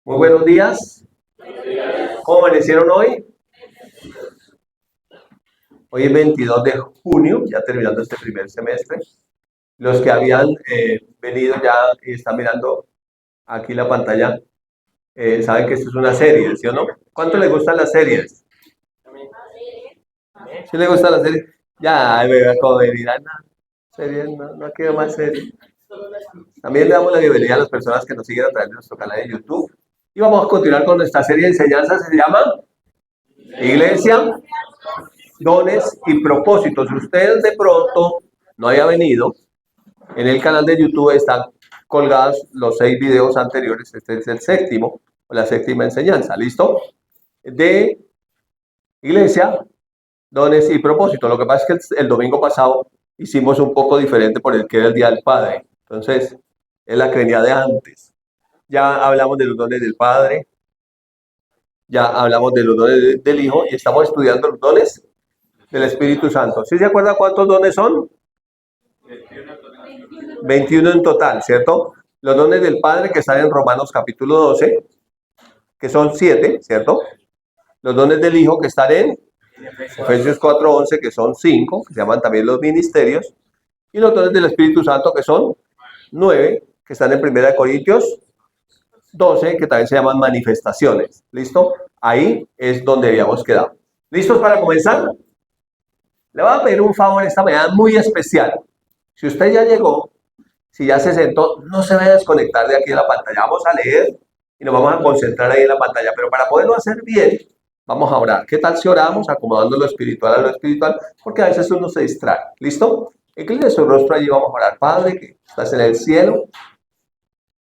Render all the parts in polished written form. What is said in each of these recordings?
Muy buenos días. ¿Cómo amanecieron hoy? Hoy es 22 de junio, ya terminando este primer semestre. Los que habían venido ya y están mirando aquí la pantalla, saben que esto es una serie, ¿sí o no? ¿Cuánto les gustan las series? ¿Sí les gustan las series? Ya, ay, me voy a comer, dirán, no, series, no quiero más series. También le damos la bienvenida a las personas que nos siguen a través de nuestro canal de YouTube. Y vamos a continuar con nuestra serie de enseñanzas, se llama Iglesia, Dones y Propósitos. Si usted de pronto no haya venido, en el canal de YouTube están colgados los 6 videos anteriores. Este es el séptimo, o la séptima enseñanza, ¿listo? De Iglesia, Dones y Propósitos. Lo que pasa es que el domingo pasado hicimos un poco diferente por el que era el Día del Padre. Entonces, es la que venía de antes. Ya hablamos de los dones del Padre, ya hablamos de los dones del Hijo y estamos estudiando los dones del Espíritu Santo. ¿Sí se acuerda cuántos dones son? 21 en total, ¿cierto? Los dones del Padre que están en Romanos capítulo 12, que son 7, ¿cierto? Los dones del Hijo que están en Efesios 4:11, que son 5, que se llaman también los ministerios. Y los dones del Espíritu Santo, que son 9, que están en 1 Corintios 12, que también se llaman manifestaciones. ¿Listo? Ahí es donde habíamos quedado. ¿Listos para comenzar? Le voy a pedir un favor esta mañana muy especial. Si usted ya llegó, si ya se sentó, no se vaya a desconectar de aquí de la pantalla. Vamos a leer y nos vamos a concentrar ahí en la pantalla. Pero para poderlo hacer bien, vamos a orar. ¿Qué tal si oramos acomodando lo espiritual a lo espiritual? Porque a veces uno se distrae. ¿Listo? Incline su rostro allí, vamos a orar. Padre, que estás en el cielo,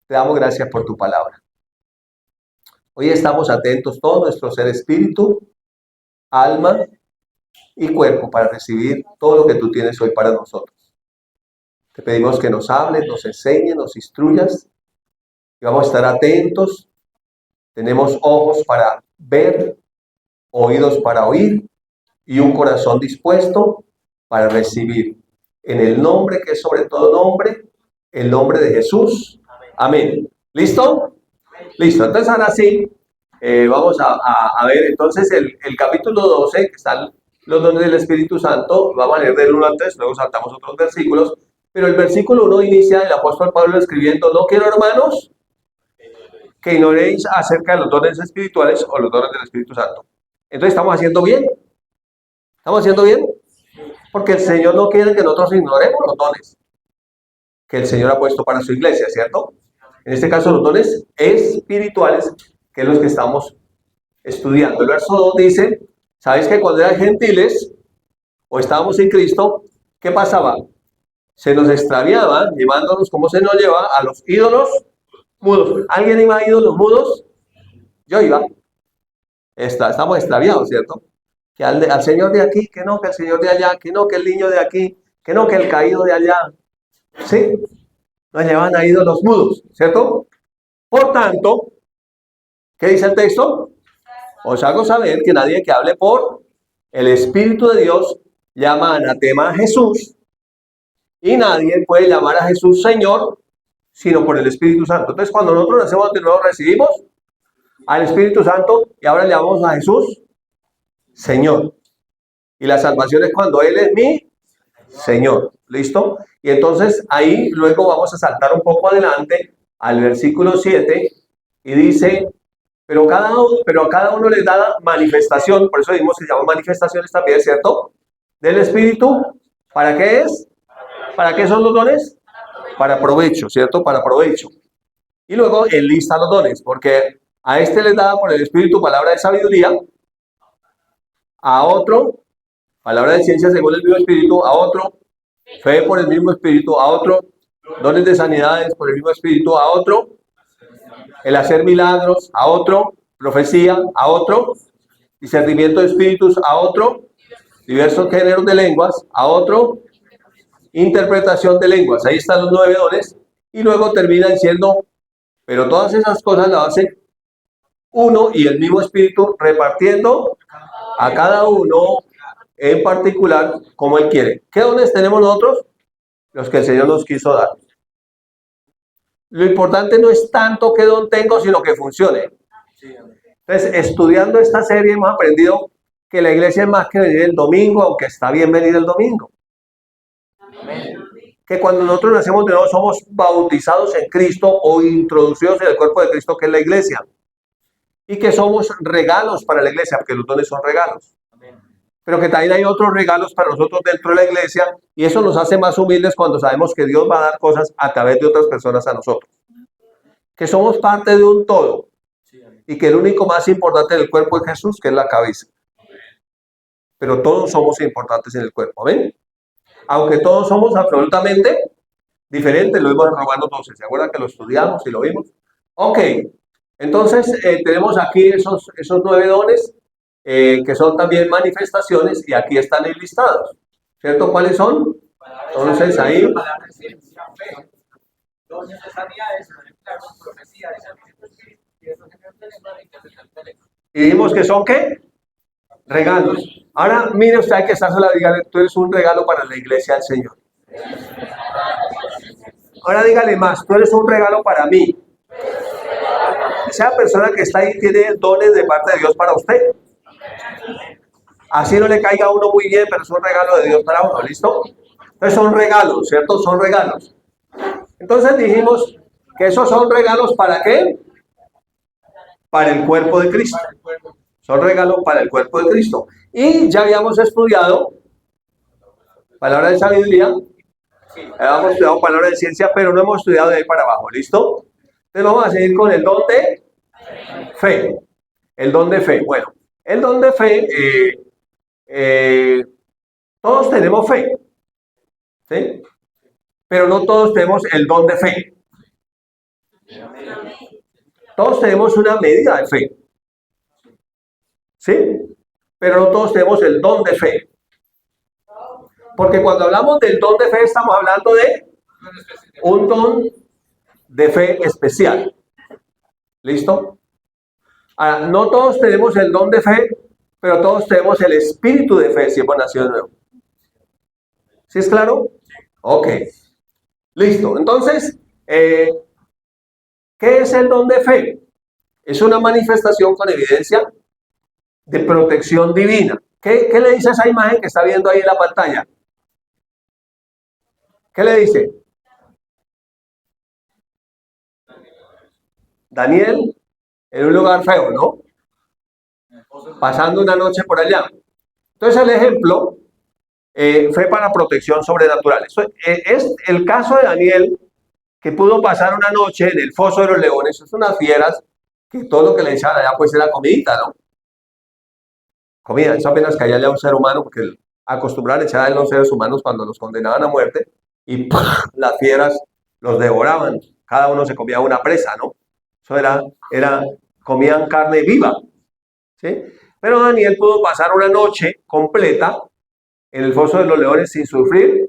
te damos gracias por tu palabra. Hoy estamos atentos, todo nuestro ser espíritu, alma y cuerpo, para recibir todo lo que tú tienes hoy para nosotros. Te pedimos que nos hables, nos enseñes, nos instruyas, y vamos a estar atentos. Tenemos ojos para ver, oídos para oír y un corazón dispuesto para recibir. En el nombre que es sobre todo nombre, el nombre de Jesús. Amén. ¿Listo? Listo. Entonces ahora sí, vamos a ver entonces el capítulo 12, que están los dones del Espíritu Santo. Vamos a leer del 1 al 3, luego saltamos otros versículos. Pero el versículo 1 inicia el apóstol Pablo escribiendo: no quiero, hermanos, que ignoréis acerca de los dones espirituales o los dones del Espíritu Santo. Entonces, ¿estamos haciendo bien? ¿Estamos haciendo bien? Porque el Señor no quiere que nosotros ignoremos los dones que el Señor ha puesto para su iglesia, ¿cierto? En este caso, los dones espirituales, que es los que estamos estudiando. El verso 2 dice: ¿sabéis que cuando eran gentiles o estábamos en Cristo, qué pasaba? Se nos extraviaban, llevándonos como se nos lleva a los ídolos mudos. ¿Alguien iba a ídolos mudos? Yo iba. Estamos extraviados, ¿cierto? Que al Señor de aquí, que no, que el Señor de allá, que no, que el niño de aquí, que no, que el caído de allá. ¿Sí? Nos llevan a ídolos mudos, ¿cierto? Por tanto, ¿qué dice el texto? Os hago saber que nadie que hable por el Espíritu de Dios llama anatema a Jesús, y nadie puede llamar a Jesús Señor sino por el Espíritu Santo. Entonces, cuando nosotros nacemos de nuevo, recibimos al Espíritu Santo y ahora le llamamos a Jesús Señor. Y la salvación es cuando Él es mi Señor. ¿Listo? Y entonces ahí luego vamos a saltar un poco adelante al versículo 7 y dice: pero a cada uno les da manifestación. Por eso dijimos que se llaman manifestaciones también, ¿cierto? Del Espíritu. ¿Para qué es? ¿Para qué son los dones? Para provecho, ¿cierto? Para provecho. Y luego enlista los dones, porque a este les da por el Espíritu palabra de sabiduría, a otro palabra de ciencia según el mismo Espíritu, a otro fe por el mismo Espíritu, a otro dones de sanidades por el mismo Espíritu, a otro el hacer milagros, a otro profecía, a otro discernimiento de espíritus, a otro diversos géneros de lenguas, a otro interpretación de lenguas. Ahí están los 9 dones y luego termina diciendo: pero todas esas cosas las hace uno y el mismo Espíritu, repartiendo a cada uno en particular como Él quiere. ¿Qué dones tenemos nosotros? Los que el Señor nos quiso dar. Lo importante no es tanto qué don tengo, sino que funcione. Entonces, estudiando esta serie hemos aprendido que la iglesia es más que venir el domingo, aunque está bien venir el domingo. Que cuando nosotros nacemos de nuevo somos bautizados en Cristo o introducidos en el cuerpo de Cristo, que es la iglesia. Y que somos regalos para la iglesia, porque los dones son regalos. Pero que también hay otros regalos para nosotros dentro de la iglesia, y eso nos hace más humildes cuando sabemos que Dios va a dar cosas a través de otras personas a nosotros. Que somos parte de un todo, y que el único más importante del cuerpo es Jesús, que es la cabeza. Pero todos somos importantes en el cuerpo, ¿ven? Aunque todos somos absolutamente diferentes, lo vimos en Romanos 12, ¿se acuerdan que lo estudiamos y lo vimos? Ok, entonces tenemos aquí esos 9 dones, que son también manifestaciones, y aquí están enlistados, ¿cierto? ¿Cuáles son? Entonces ahí... Y dijimos que son ¿qué? Regalos. Ahora, mire usted, hay que estársela, dígale, tú eres un regalo para la iglesia del Señor. Ahora dígale más, tú eres un regalo para mí. Esa persona que está ahí tiene dones de parte de Dios para usted. Así no le caiga a uno muy bien, pero es un regalo de Dios para uno, ¿listo? Entonces son regalos, ¿cierto? Son regalos. Entonces dijimos que esos son regalos ¿para qué? Para el cuerpo de Cristo. Son regalos para el cuerpo de Cristo. Y ya habíamos estudiado palabra de sabiduría, habíamos estudiado palabra de ciencia, pero no hemos estudiado de ahí para abajo, ¿listo? Entonces vamos a seguir con el don de fe. El don de fe. Bueno, el don de fe, todos tenemos fe, ¿sí? Pero no todos tenemos el don de fe. Todos tenemos una medida de fe, ¿sí? Pero no todos tenemos el don de fe. Porque cuando hablamos del don de fe, estamos hablando de un don de fe especial. ¿Listo? Ahora, no todos tenemos el don de fe, pero todos tenemos el espíritu de fe si hemos nacido de nuevo. ¿Sí es claro? Ok. Listo. Entonces, ¿qué es el don de fe? Es una manifestación con evidencia de protección divina. ¿Qué le dice esa imagen que está viendo ahí en la pantalla? ¿Qué le dice? Daniel en un lugar feo, ¿no? Pasando una noche por allá. Entonces el ejemplo fue para protección sobrenatural. Es el caso de Daniel, que pudo pasar una noche en el foso de los leones. Es unas fieras que todo lo que le echaban allá pues era comidita, ¿no? Comida, eso apenas caía a un ser humano, porque acostumbraban a echar a los seres humanos cuando los condenaban a muerte, y ¡pum!, las fieras los devoraban. Cada uno se comía una presa, ¿no? Eso comían carne viva, ¿sí? Pero Daniel pudo pasar una noche completa en el foso de los leones sin sufrir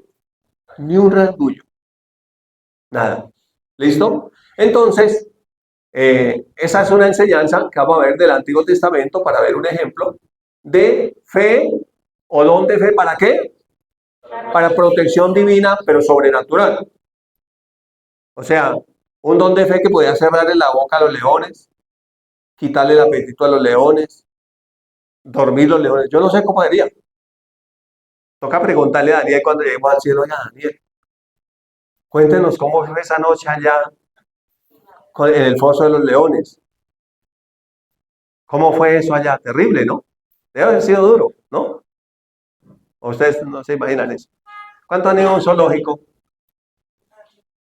ni un rasguño. Nada. ¿Listo? Entonces, esa es una enseñanza que vamos a ver del Antiguo Testamento para ver un ejemplo de fe o don de fe. ¿Para qué? Para protección divina, pero sobrenatural. O sea, un don de fe que podía cerrarle la boca a los leones, quitarle el apetito a los leones, dormir los leones. Yo no sé cómo haría. Toca preguntarle a Daniel cuando lleguemos al cielo. Oiga, Daniel, cuéntenos cómo fue esa noche allá en el foso de los leones. ¿Cómo fue eso allá? Terrible, ¿no? Debe haber sido duro, ¿no? Ustedes no se imaginan eso. ¿Cuántos han ido a un zoológico?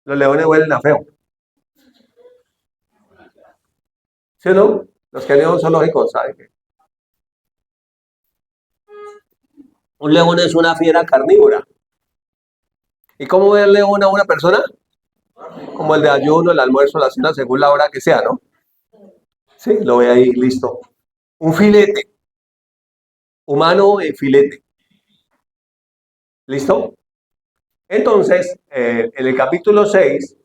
Los leones huelen a feo. ¿Sí o no? Los que han ido a un zoológico saben que un león es una fiera carnívora. ¿Y cómo ve el león a una persona? Como el de ayuno, el almuerzo, la cena, según la hora que sea, ¿no? Sí, lo ve ahí, listo. Un filete. Humano en filete. ¿Listo? Entonces, en el capítulo 6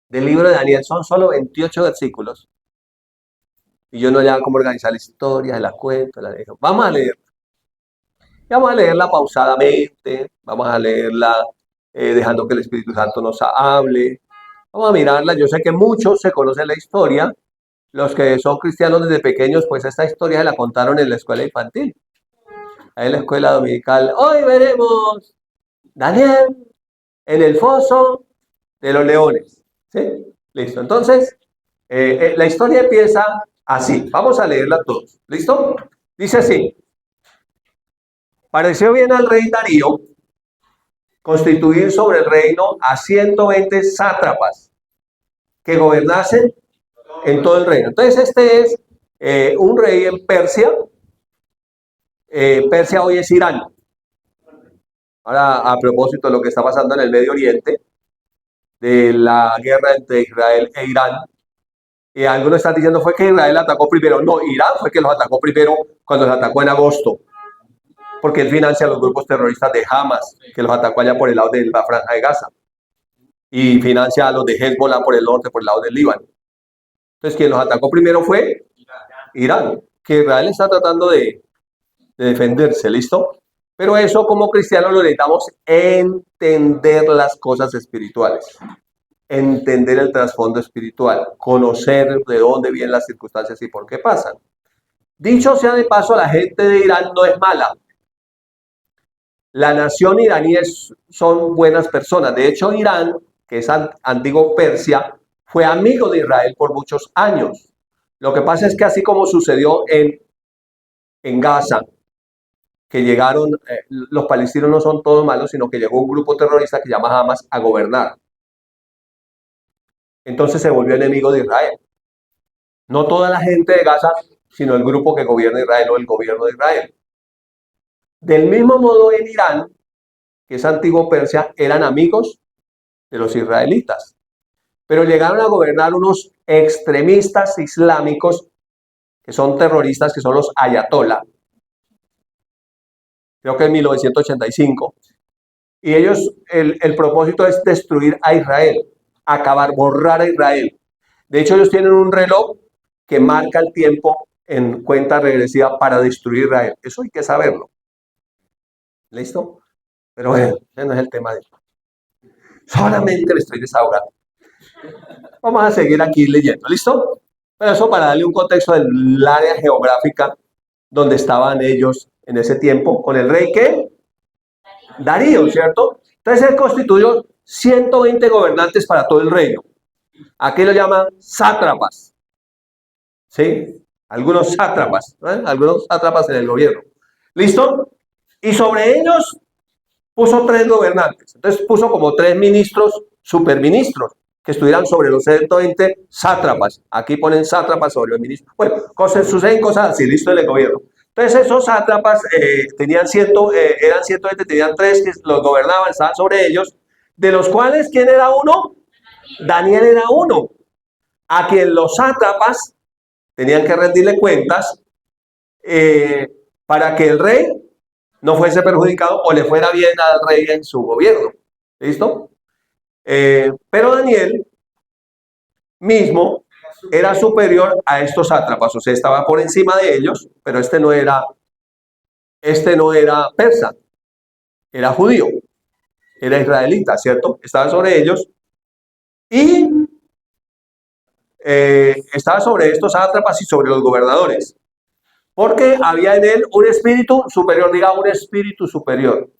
del libro de Daniel son solo 28 versículos. Y yo no ya cómo organizar la historia, la cuento, la dejo. Vamos a leer. Vamos a leerla pausadamente, vamos a leerla dejando que el Espíritu Santo nos hable, Vamos a mirarla. Yo sé que muchos se conocen la historia. Los que son cristianos desde pequeños, pues esta historia se la contaron en la escuela infantil. Ahí en la escuela dominical. Hoy veremos Daniel en el foso de los leones. ¿Sí? Listo. Entonces, la historia empieza así. Vamos a leerla todos. ¿Listo? Dice así. Pareció bien al rey Darío constituir sobre el reino a 120 sátrapas que gobernasen en todo el reino. Entonces, este es un rey en Persia. Persia hoy es Irán. Ahora, a propósito de lo que está pasando en el Medio Oriente, de la guerra entre Israel e Irán, y algunos están diciendo fue que Israel atacó primero. No, Irán fue que los atacó primero cuando los atacó en agosto, porque él financia a los grupos terroristas de Hamas, que los atacó allá por el lado de la Franja de Gaza, y financia a los de Hezbollah por el norte, por el lado del Líbano. Entonces, quien los atacó primero fue Irán, que Israel está tratando de defenderse, ¿listo? Pero eso como cristianos lo necesitamos entender las cosas espirituales, entender el trasfondo espiritual, conocer de dónde vienen las circunstancias y por qué pasan. Dicho sea de paso, la gente de Irán no es mala. La nación iraní son buenas personas. De hecho, Irán, que es antiguo Persia, fue amigo de Israel por muchos años. Lo que pasa es que así como sucedió en Gaza, que llegaron, los palestinos no son todos malos, sino que llegó un grupo terrorista que se llama Hamas a gobernar. Entonces se volvió enemigo de Israel. No toda la gente de Gaza, sino el grupo que gobierna Israel o el gobierno de Israel. Del mismo modo en Irán, que es antiguo Persia, eran amigos de los israelitas. Pero llegaron a gobernar unos extremistas islámicos que son terroristas, que son los ayatollah. Creo que en 1985. Y ellos, el propósito es destruir a Israel, acabar, borrar a Israel. De hecho, ellos tienen un reloj que marca el tiempo en cuenta regresiva para destruir a Israel. Eso hay que saberlo. ¿Listo? Pero bueno, ese no es el tema de hoy. Solamente le estoy desahogando. Vamos a seguir aquí leyendo. ¿Listo? Pero eso para darle un contexto del área geográfica donde estaban ellos en ese tiempo, con el rey ¿qué? Darío, ¿cierto? Entonces él constituyó 120 gobernantes para todo el reino. Aquí lo llaman sátrapas. ¿Sí? Algunos sátrapas, ¿eh? Algunos sátrapas en el gobierno. ¿Listo? Y sobre ellos puso 3 gobernantes. Entonces puso como 3 ministros, superministros, que estuvieran sobre los 120 sátrapas. Aquí ponen sátrapas sobre los ministros. Bueno, suceden cosas así, listo, en el gobierno. Entonces esos sátrapas eran 120, tenían 3 que los gobernaban, estaban sobre ellos, de los cuales, ¿quién era uno? Daniel era uno, a quien los sátrapas tenían que rendirle cuentas para que el rey no fuese perjudicado o le fuera bien al rey en su gobierno. ¿Listo? Pero Daniel mismo era superior a estos sátrapas, o sea, estaba por encima de ellos, pero este no era persa, era judío, era israelita, ¿cierto? Estaba sobre ellos y estaba sobre estos sátrapas y sobre los gobernadores, porque había en él un espíritu superior, diga un espíritu superior.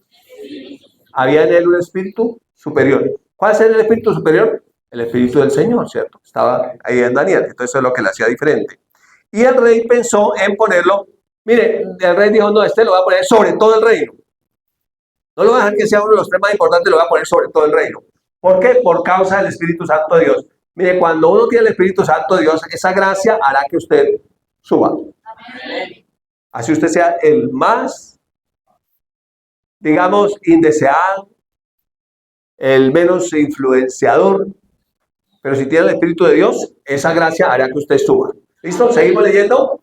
Había en él un espíritu superior. ¿Cuál es el espíritu superior? El espíritu del Señor, ¿cierto? Estaba ahí en Daniel, entonces eso es lo que le hacía diferente. Y el rey pensó en ponerlo, mire, el rey dijo, no, este lo voy a poner sobre todo el reino. No lo voy a dejar que sea uno de los 3 más importantes, lo voy a poner sobre todo el reino. ¿Por qué? Por causa del Espíritu Santo de Dios. Mire, cuando uno tiene el Espíritu Santo de Dios, esa gracia hará que usted suba. Amén. Así usted sea el más, digamos, indeseado, el menos influenciador, pero si tiene el Espíritu de Dios, esa gracia hará que usted suba. ¿Listo? ¿Seguimos leyendo?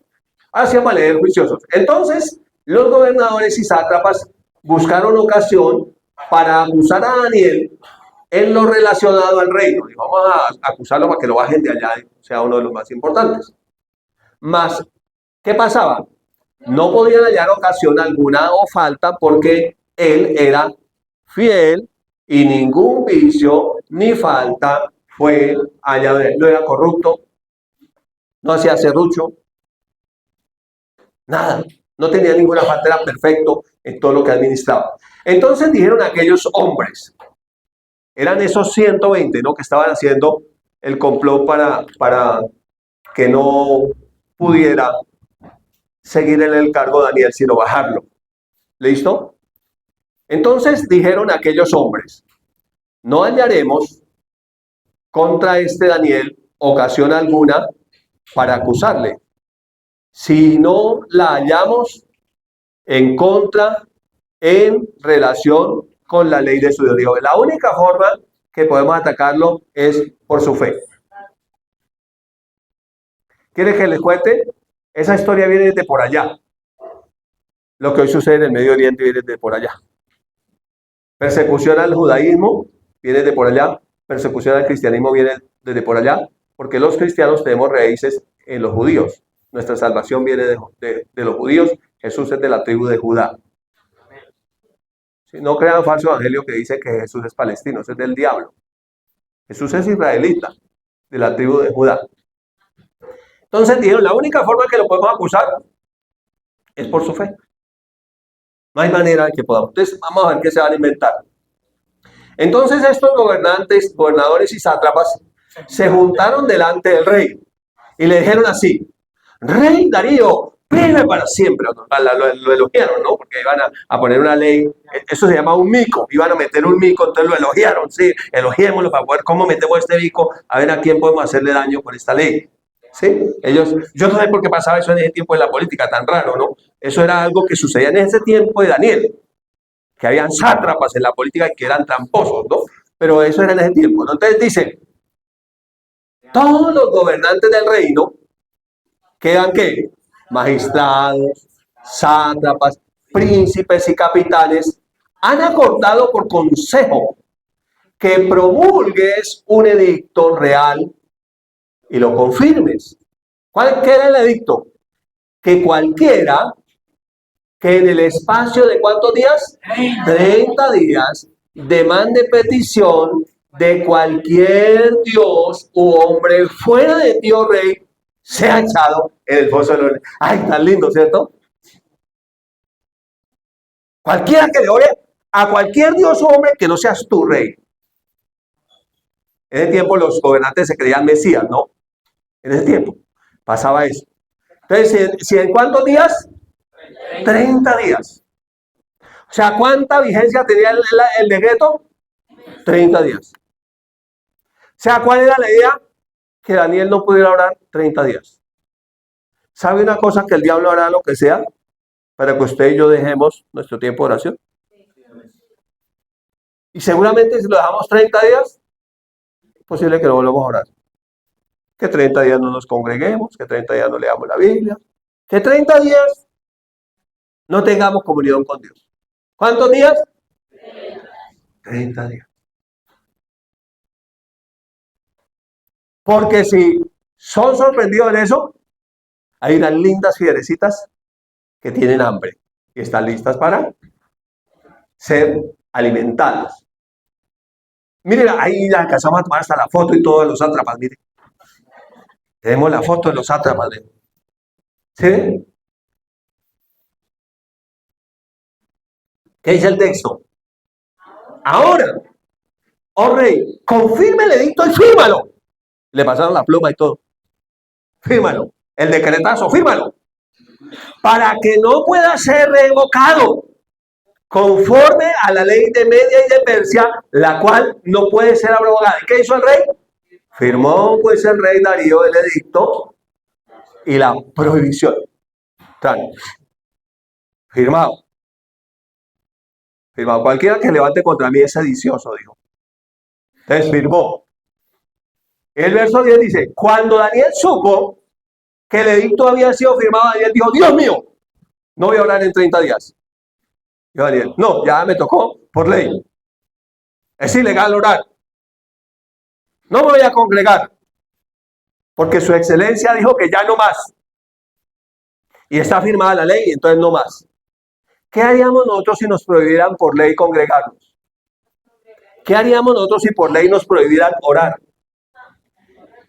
Ahora sí vamos a leer juiciosos. Entonces, los gobernadores y sátrapas buscaron ocasión para acusar a Daniel en lo relacionado al reino. Y vamos a acusarlo para que lo bajen de allá y sea uno de los más importantes. Mas, ¿qué pasaba? No podían hallar ocasión alguna o falta porque él era fiel y ningún vicio ni falta fue allá, no era corrupto, no hacía serrucho, nada, no tenía ninguna falta, era perfecto en todo lo que administraba. Entonces dijeron aquellos hombres, eran esos 120, ¿no? Que estaban haciendo el complot para que no pudiera seguir en el cargo Daniel, sino bajarlo. ¿Listo? Entonces dijeron aquellos hombres, no hallaremos contra este Daniel ocasión alguna para acusarle, si no la hallamos en contra, en relación con la ley de su Dios. La única forma que podemos atacarlo es por su fe. ¿Quieren que les cuente? Esa historia viene de por allá. Lo que hoy sucede en el Medio Oriente viene de por allá. Persecución al judaísmo viene de por allá. Persecución al cristianismo viene desde por allá. Porque los cristianos tenemos raíces en los judíos. Nuestra salvación viene de los judíos. Jesús es de la tribu de Judá. No crean falso evangelio que dice que Jesús es palestino, ese es del diablo. Jesús es israelita, de la tribu de Judá. Entonces dijeron, la única forma que lo podemos acusar es por su fe. No hay manera de que podamos. Entonces vamos a ver qué se van a inventar. Entonces estos gobernantes, gobernadores y sátrapas se juntaron delante del rey y le dijeron así, Rey Darío, vive para siempre. Lo elogiaron, ¿no? Porque iban a poner una ley, eso se llama un mico, iban a meter un mico, entonces lo elogiaron, sí, elogiémoslo para ver cómo metemos este mico, a ver a quién podemos hacerle daño con esta ley. ¿Sí? Ellos, yo no sé por qué pasaba eso en ese tiempo de la política, tan raro, ¿no? Eso era algo que sucedía en ese tiempo de Daniel, que habían sátrapas en la política y que eran tramposos, ¿no? Pero eso era en ese tiempo, ¿no? Entonces dice, todos los gobernantes del reino quedan, ¿qué? Magistrados, sátrapas, príncipes y capitanes, han acordado por consejo que promulgues un edicto real y lo confirmes. ¿Cuál era el edicto? Que cualquiera que en el espacio de ¿cuántos días? 30 días demande petición de cualquier dios u hombre fuera de ti, oh rey, sea echado en el foso de los leones. Ay, tan lindo, ¿cierto? Cualquiera que le ore a cualquier dios o hombre que no seas tú, rey. En ese tiempo los gobernantes se creían mesías, ¿no? En ese tiempo pasaba eso. Entonces, si en ¿cuántos días? 30 días. O sea, ¿cuánta vigencia tenía el decreto? 30 días. O sea, ¿cuál era la idea? Que Daniel no pudiera orar 30 días. ¿Sabe una cosa? Que el diablo hará lo que sea para que usted y yo dejemos nuestro tiempo de oración. Y seguramente si lo dejamos 30 días, es posible que no volvamos a orar. Que 30 días no nos congreguemos, que 30 días no leamos la Biblia, que 30 días no tengamos comunión con Dios. ¿Cuántos días? 30 días. Porque si son sorprendidos en eso, hay unas lindas fierecitas que tienen hambre y están listas para ser alimentadas. Miren, ahí ya alcanzamos a tomar hasta la foto y todo de los sátrapas, miren. Tenemos la foto de los sátrapas. ¿Sí? ¿Qué dice el texto? Ahora, oh rey, confirme el edicto y fírmalo. Le pasaron la pluma y todo. Fírmalo. El decretazo, fírmalo. Para que no pueda ser revocado conforme a la ley de Media y de Persia, la cual no puede ser abrogada. ¿Y qué hizo el rey? Firmó pues el rey Darío el edicto y la prohibición. Firmado. Firmado. Cualquiera que levante contra mí es sedicioso, dijo. Entonces firmó. El verso 10 dice, cuando Daniel supo que el edicto había sido firmado, Daniel dijo, Dios mío, no voy a orar en 30 días. Dijo Daniel, no, ya me tocó por ley. Es ilegal orar. No me voy a congregar, porque su excelencia dijo que ya no más. Y está firmada la ley, entonces no más. ¿Qué haríamos nosotros si nos prohibieran por ley congregarnos? ¿Qué haríamos nosotros si por ley nos prohibieran orar?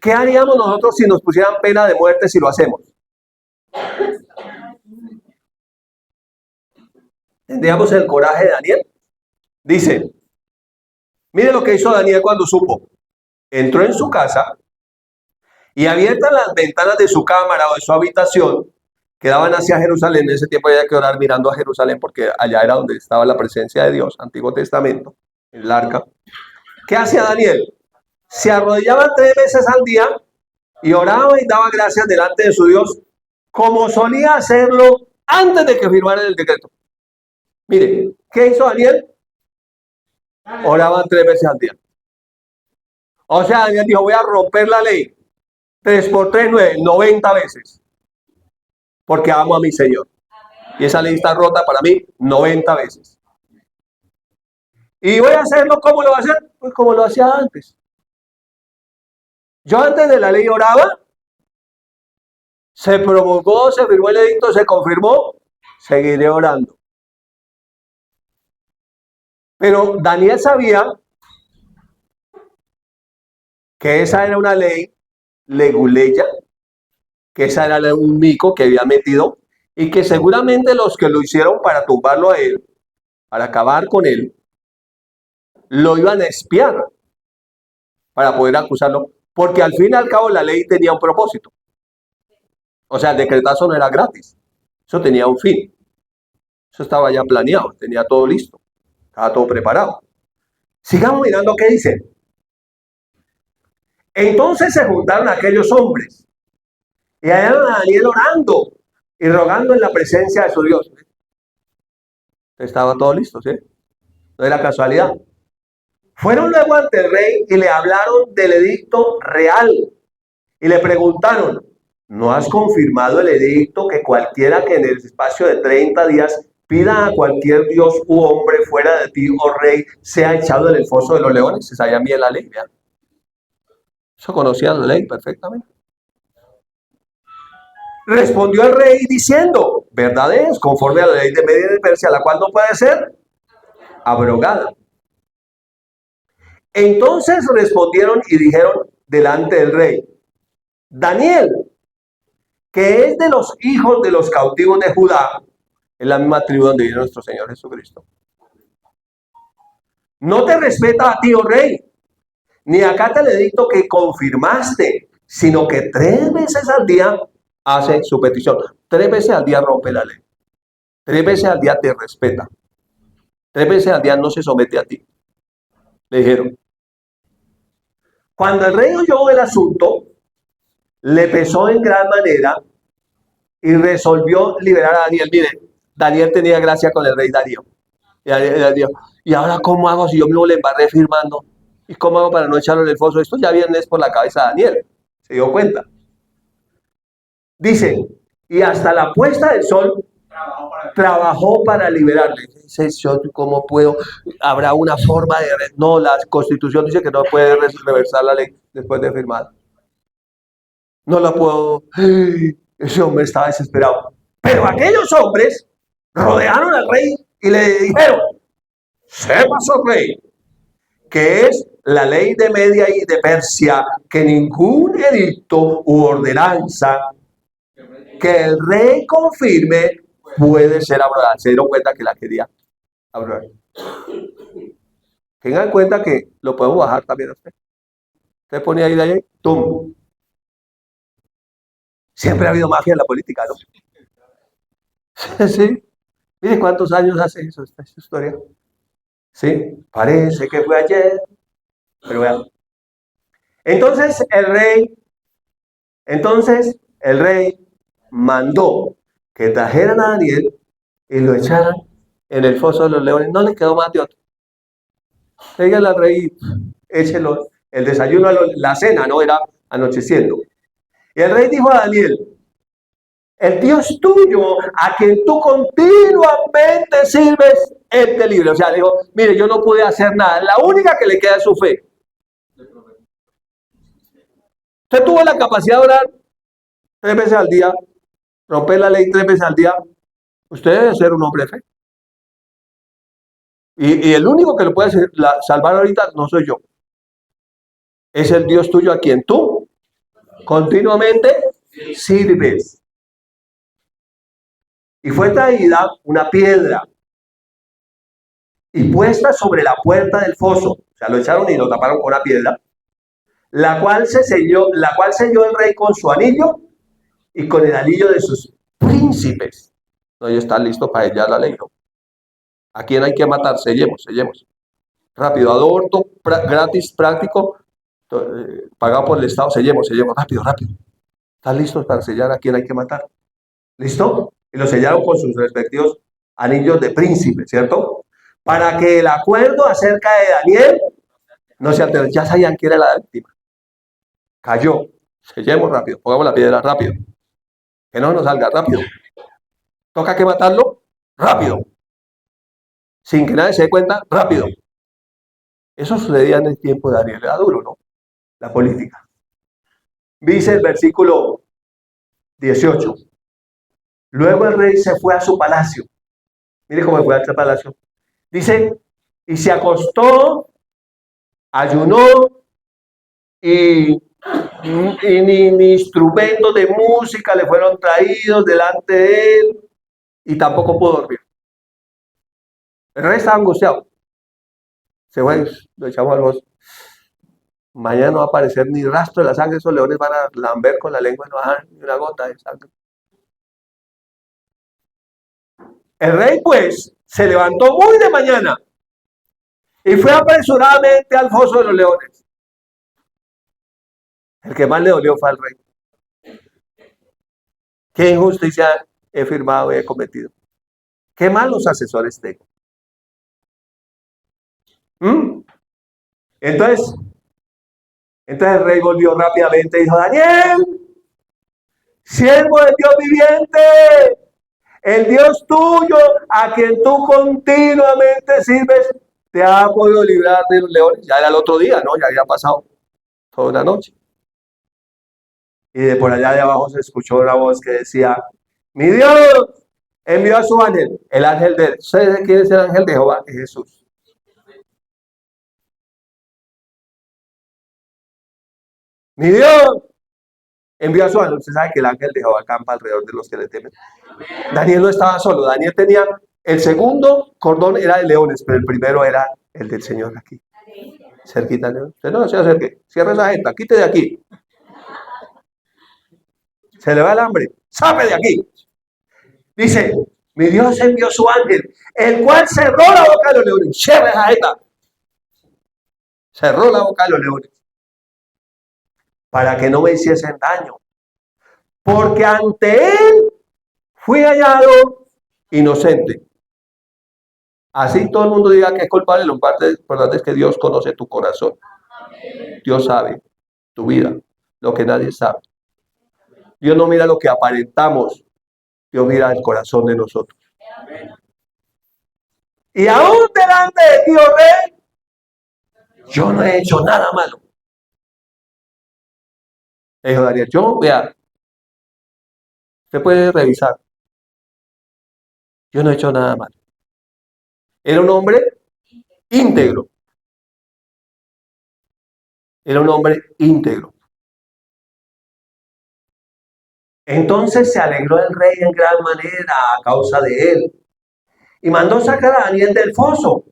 ¿Qué haríamos nosotros si nos pusieran pena de muerte si lo hacemos? ¿Tendríamos el coraje de Daniel? Dice, mire lo que hizo Daniel cuando supo. Entró en su casa y abiertas las ventanas de su cámara o de su habitación, que daban hacia Jerusalén. En ese tiempo había que orar mirando a Jerusalén porque allá era donde estaba la presencia de Dios, Antiguo Testamento, en el arca. ¿Qué hacía Daniel? Se arrodillaba 3 veces al día y oraba y daba gracias delante de su Dios, como solía hacerlo antes de que firmara el decreto. Mire, ¿qué hizo Daniel? Oraba 3 veces al día. O sea, Daniel dijo, voy a romper la ley. 3 por 3, 9, 90 veces. Porque amo a mi Señor. Y esa ley está rota para mí 90 veces. ¿Y voy a hacerlo cómo lo voy a hacer? Pues como lo hacía antes. Yo antes de la ley oraba, se promulgó, se firmó el edicto, se confirmó, seguiré orando. Pero Daniel sabía que esa era una ley leguleya, que esa era un mico que había metido y que seguramente los que lo hicieron para tumbarlo a él, para acabar con él, lo iban a espiar para poder acusarlo, porque al fin y al cabo la ley tenía un propósito. O sea, el decretazo no era gratis, eso tenía un fin, eso estaba ya planeado, tenía todo listo, estaba todo preparado. Sigamos mirando qué dice. Entonces se juntaron aquellos hombres y hallaron a Daniel orando y rogando en la presencia de su Dios. Estaba todo listo, ¿sí? No era casualidad. Fueron luego ante el rey y le hablaron del edicto real y le preguntaron, ¿no has confirmado el edicto que cualquiera que en el espacio de 30 días pida a cualquier dios u hombre fuera de ti, oh rey, sea echado en el foso de los leones? Se sabía bien la ley, ¿vean? Eso conocía la ley perfectamente. Respondió el rey diciendo, verdad es, conforme a la ley de Media y de Persia, la cual no puede ser abrogada. Entonces respondieron y dijeron delante del rey, Daniel, que es de los hijos de los cautivos de Judá, es la misma tribu donde vive nuestro Señor Jesucristo. No te respeta a ti, oh rey, ni acata el edicto que confirmaste, sino que 3 veces al día hace su petición. 3 veces al día rompe la ley. 3 veces al día te respeta. 3 veces al día no se somete a ti. Le dijeron. Cuando el rey oyó el asunto, le pesó en gran manera y resolvió liberar a Daniel. Mire, Daniel tenía gracia con el rey Darío. Y ahora, ¿cómo hago si yo mismo le embarré firmando? ¿Y cómo hago para no echarlo en el foso? Esto ya viene por la cabeza de Daniel. Se dio cuenta. Dice, y hasta la puesta del sol trabajó para liberarle. Dice, ¿cómo puedo? ¿Habrá una forma de...? No, la Constitución dice que no puede reversar la ley después de firmar. No la puedo... Ese hombre estaba desesperado. Pero aquellos hombres rodearon al rey y le dijeron, sepas, oh rey, que es la ley de Media y de Persia, que ningún edicto u ordenanza que el rey confirme puede ser abrogada. Se dieron cuenta que la quería abrogar. Tengan en cuenta que lo podemos bajar también a usted. Usted ponía ahí de ahí, ¡tum! Siempre ha habido magia en la política, ¿no? Sí. Mire cuántos años hace eso, esta historia. Sí, parece que fue ayer, pero vean. Entonces el rey mandó que trajeran a Daniel y lo echaran en el foso de los leones. No le quedó más de otro. Díganle al rey, échelo. El desayuno, la cena, no era anocheciendo. Y el rey dijo a Daniel, el Dios tuyo, a quien tú continuamente sirves, él te libre. O sea, dijo, mire, yo no pude hacer nada. La única que le queda es su fe. Usted tuvo la capacidad de orar 3 veces al día, romper la ley 3 veces al día. Usted debe ser un hombre de fe. Y el único que lo puede salvar ahorita no soy yo. Es el Dios tuyo a quien tú continuamente sirves. Y fue traída una piedra y puesta sobre la puerta del foso. O sea, lo echaron y lo taparon con una piedra, la cual selló el rey con su anillo y con el anillo de sus príncipes. No, ellos están listos para ella la ley. ¿No? ¿A quién hay que matar? Sellemos, sellemos. Rápido, aborto gratis, práctico, pagado por el Estado, sellemos, sellemos, rápido, rápido. ¿Están listos para sellar a quién hay que matar? ¿Listo? Y lo sellaron con sus respectivos anillos de príncipe, ¿cierto? Para que el acuerdo acerca de Daniel no se altere. Ya sabían quién era la víctima. Cayó. Sellemos rápido, pongamos la piedra rápido. Que no nos salga rápido. Toca que matarlo rápido. Sin que nadie se dé cuenta, rápido. Eso sucedía en el tiempo de Daniel. Era duro, ¿no? La política. Dice el versículo 18. Luego el rey se fue a su palacio. Mire cómo fue a ese palacio. Dice, y se acostó, ayunó, y ni instrumentos de música le fueron traídos delante de él, y tampoco pudo dormir. El rey estaba angustiado. Se fue, lo echamos al bosque. Mañana no va a aparecer ni rastro de la sangre, esos leones van a lamber con la lengua y no van ni una gota de sangre. El rey, pues, se levantó muy de mañana y fue apresuradamente al foso de los leones. El que más le dolió fue al rey. ¿Qué injusticia he firmado y he cometido? ¿Qué malos asesores tengo? Entonces el rey volvió rápidamente y dijo, Daniel, siervo del Dios viviente, el Dios tuyo, a quien tú continuamente sirves, te ha podido librar de los leones. Ya era el otro día, ¿no? Ya había pasado toda una noche. Y de por allá de abajo se escuchó una voz que decía, mi Dios envió a su ángel, el ángel de... ¿Sabes quién es el ángel de Jehová? Es Jesús. Mi Dios envió a su ángel. Usted sabe que el ángel de Jehová campa alrededor de los que le temen. Daniel no estaba solo. Daniel tenía... El segundo cordón era de leones, pero el primero era el del Señor aquí. Cerquita. Usted no se acerque. Cierra esa jeta. Quite de aquí. Se le va el hambre. ¡Sabe de aquí! Dice, mi Dios envió su ángel, el cual cerró la boca de los leones. Cierra esa jeta. Cerró la boca de los leones. Para que no me hiciesen daño. Porque ante él fui hallado inocente. Así todo el mundo diga que es culpable, lo importante es que Dios conoce tu corazón. Dios sabe tu vida, lo que nadie sabe. Dios no mira lo que aparentamos, Dios mira el corazón de nosotros. Y aún delante de Dios, yo no he hecho nada malo. Le dijo Daniel, vea, usted puede revisar. Yo no he hecho nada malo. Era un hombre íntegro. Era un hombre íntegro. Entonces se alegró el rey en gran manera a causa de él. Y mandó sacar a Daniel del foso.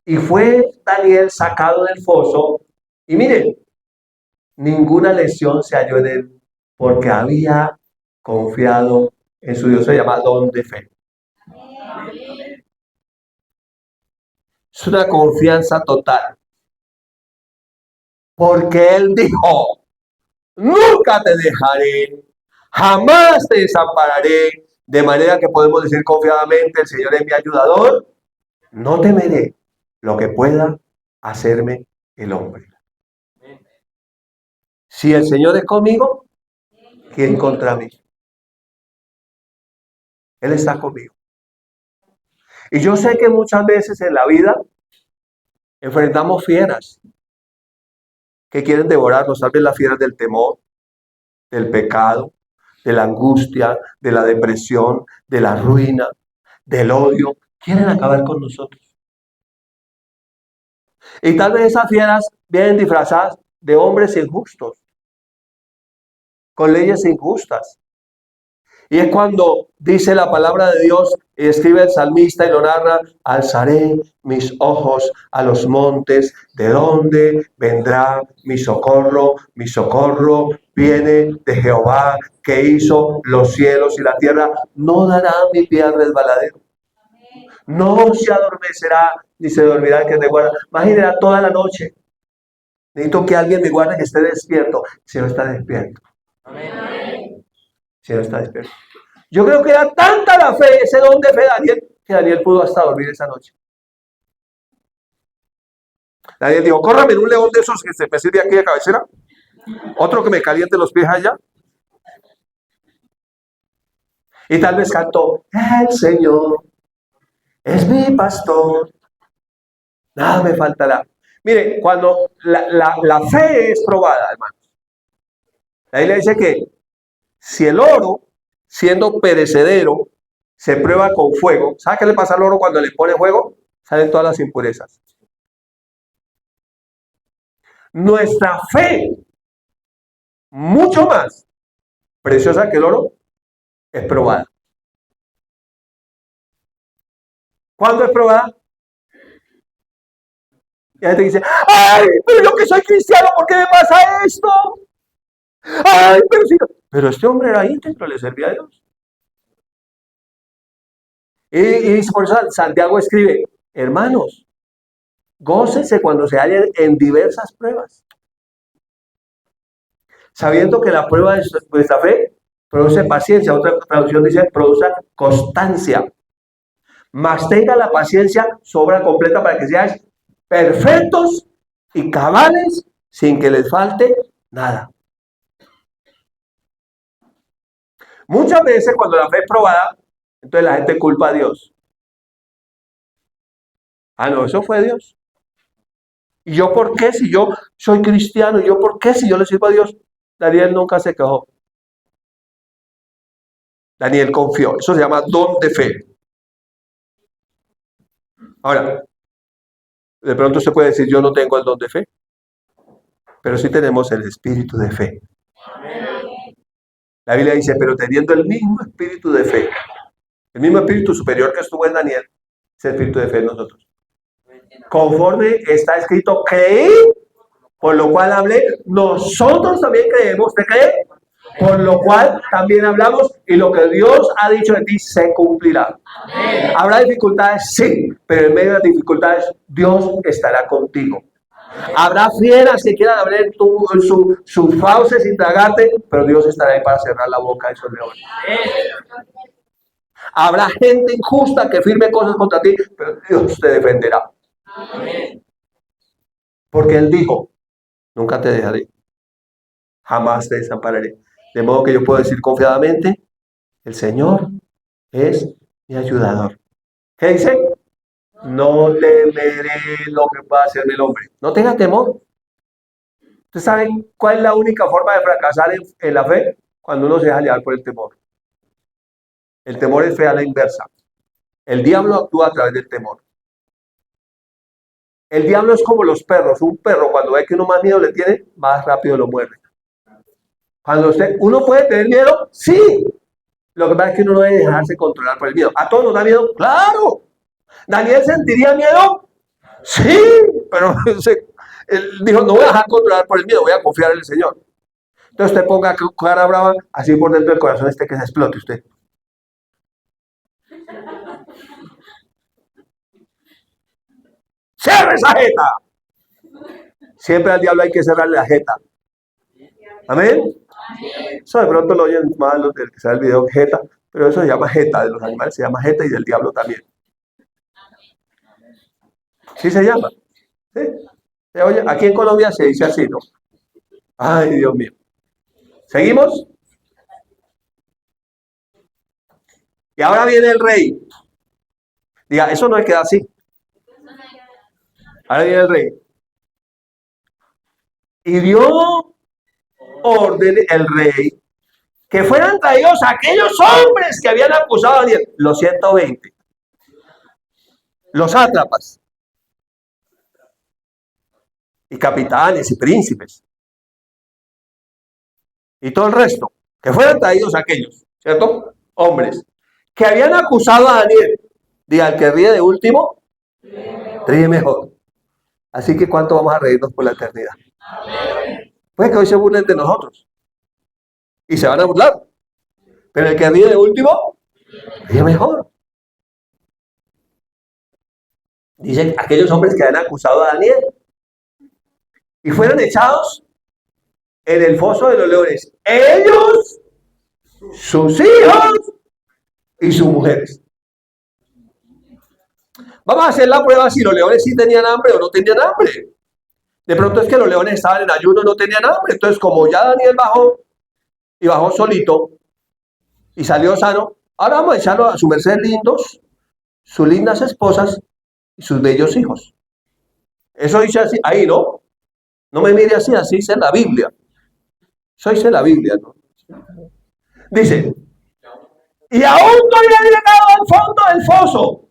Y fue Daniel sacado del foso. Y miren, ninguna lesión se halló en él, porque había confiado en su Dios. Se llama don de fe. Es una confianza total. Porque él dijo, nunca te dejaré, jamás te desampararé. De manera que podemos decir confiadamente, el Señor es mi ayudador, no temeré lo que pueda hacerme el hombre. Si el Señor es conmigo, ¿quién contra mí? Él está conmigo. Y yo sé que muchas veces en la vida enfrentamos fieras que quieren devorarnos, tal vez las fieras del temor, del pecado, de la angustia, de la depresión, de la ruina, del odio. Quieren acabar con nosotros. Y tal vez esas fieras vienen disfrazadas de hombres injustos, con leyes injustas. Y es cuando dice la palabra de Dios, y escribe el salmista y lo narra: alzaré mis ojos a los montes, ¿de dónde vendrá mi socorro? Mi socorro viene de Jehová, que hizo los cielos y la tierra. No dará mi pie al resbaladero, no se adormecerá, ni se dormirá el que te guarda. Imagínate toda la noche. Necesito que alguien me guarde, que esté despierto. Si no está despierto. Si no está despierto. Yo creo que era tanta la fe, ese don de fe de Daniel, que Daniel pudo hasta dormir esa noche. Daniel dijo: córrame en un león de esos que se me sirve aquí de cabecera, otro que me caliente los pies allá. Y tal vez cantó: el Señor es mi pastor, nada me faltará. Mire, cuando la fe es probada, hermanos, la Biblia dice que si el oro, siendo perecedero, se prueba con fuego, ¿sabe qué le pasa al oro cuando le pone fuego? Salen todas las impurezas. Nuestra fe, mucho más preciosa que el oro, es probada. ¿Cuándo es probada? Y la gente dice: ¡ay, pero yo que soy cristiano, ¿por qué me pasa esto? ¡Ay, pero si no! Pero este hombre era íntegro, le servía a Dios. Y por eso Santiago escribe: hermanos, gócense cuando se hallen en diversas pruebas, sabiendo que la prueba de vuestra fe produce paciencia. Otra traducción dice: produce constancia. Mas tenga la paciencia sobra completa para que seáis perfectos y cabales, sin que les falte nada. Muchas veces cuando la fe es probada, entonces la gente culpa a Dios. Ah, no, eso fue Dios. ¿Y yo por qué, si yo soy cristiano? ¿Y yo por qué, si yo le sirvo a Dios? Daniel nunca se quejó. Daniel confió. Eso se llama don de fe. Ahora, de pronto usted puede decir: yo no tengo el don de fe. Pero sí tenemos el espíritu de fe. La Biblia dice: pero teniendo el mismo espíritu de fe, el mismo espíritu superior que estuvo en Daniel, es el espíritu de fe en nosotros. Conforme está escrito: creí, por lo cual hablé. Nosotros también creemos. ¿Usted cree? Por lo cual también hablamos, y lo que Dios ha dicho de ti se cumplirá. Amén. ¿Habrá dificultades? Sí, pero en medio de las dificultades Dios estará contigo. Habrá fieras que quieran abrir sus fauces y tragarte, pero Dios estará ahí para cerrar la boca de esos leones. Habrá gente injusta que firme cosas contra ti, pero Dios te defenderá. Porque Él dijo: nunca te dejaré, jamás te desampararé. De modo que yo puedo decir confiadamente: el Señor es mi ayudador. ¿Qué dice? No temeré lo que pueda hacerme el hombre. No tenga temor. ¿Ustedes saben cuál es la única forma de fracasar en la fe? Cuando uno se deja llevar por el temor. El temor es fe a la inversa. El diablo actúa a través del temor. El diablo es como los perros. Un perro, cuando ve que uno más miedo le tiene, más rápido lo muerde. Cuando uno puede tener miedo, sí. Lo que pasa es que uno no debe dejarse controlar por el miedo. ¿A todos nos da miedo? ¡Claro! ¿Daniel sentiría miedo? Sí, pero él dijo: no voy a dejar controlar por el miedo, voy a confiar en el Señor. Entonces usted ponga cara brava, así por dentro del corazón que se explote usted. ¡Cierre esa jeta! Siempre al diablo hay que cerrarle la jeta. ¿Amén? Eso de pronto lo oyen más los del que sabe el video jeta, pero eso se llama jeta, de los animales se llama jeta y del diablo también. ¿Sí se llama? ¿Sí? Oye, aquí en Colombia se dice así, ¿no? Ay, Dios mío. ¿Seguimos? Y ahora viene el rey. Diga: eso no queda así. Ahora viene el rey. Y dio orden el rey que fueran traídos aquellos hombres que habían acusado a Daniel, los 120, los sátrapas, y capitanes y príncipes, y todo el resto. que fueran traídos aquellos, ¿cierto? Hombres, que habían acusado a Daniel. Diga, el que ríe de último, ríe mejor. Así que ¿cuánto vamos a reírnos por la eternidad? Pues que hoy se burlen de nosotros. Y se van a burlar. Pero el que ríe de último, ríe mejor. Dicen aquellos hombres que habían acusado a Daniel. Y fueron echados en el foso de los leones. Ellos, sus hijos y sus mujeres. Vamos a hacer la prueba si los leones sí tenían hambre o no tenían hambre. De pronto es que los leones estaban en ayuno, no tenían hambre. Entonces, como ya Daniel bajó y bajó solito y salió sano, ahora vamos a echarlo a su merced lindos, sus lindas esposas y sus bellos hijos. Eso dice así, ahí, ¿no? No me mire así, así dice la Biblia. Eso dice la Biblia, ¿no? Dice, y aún no había llegado al fondo del foso,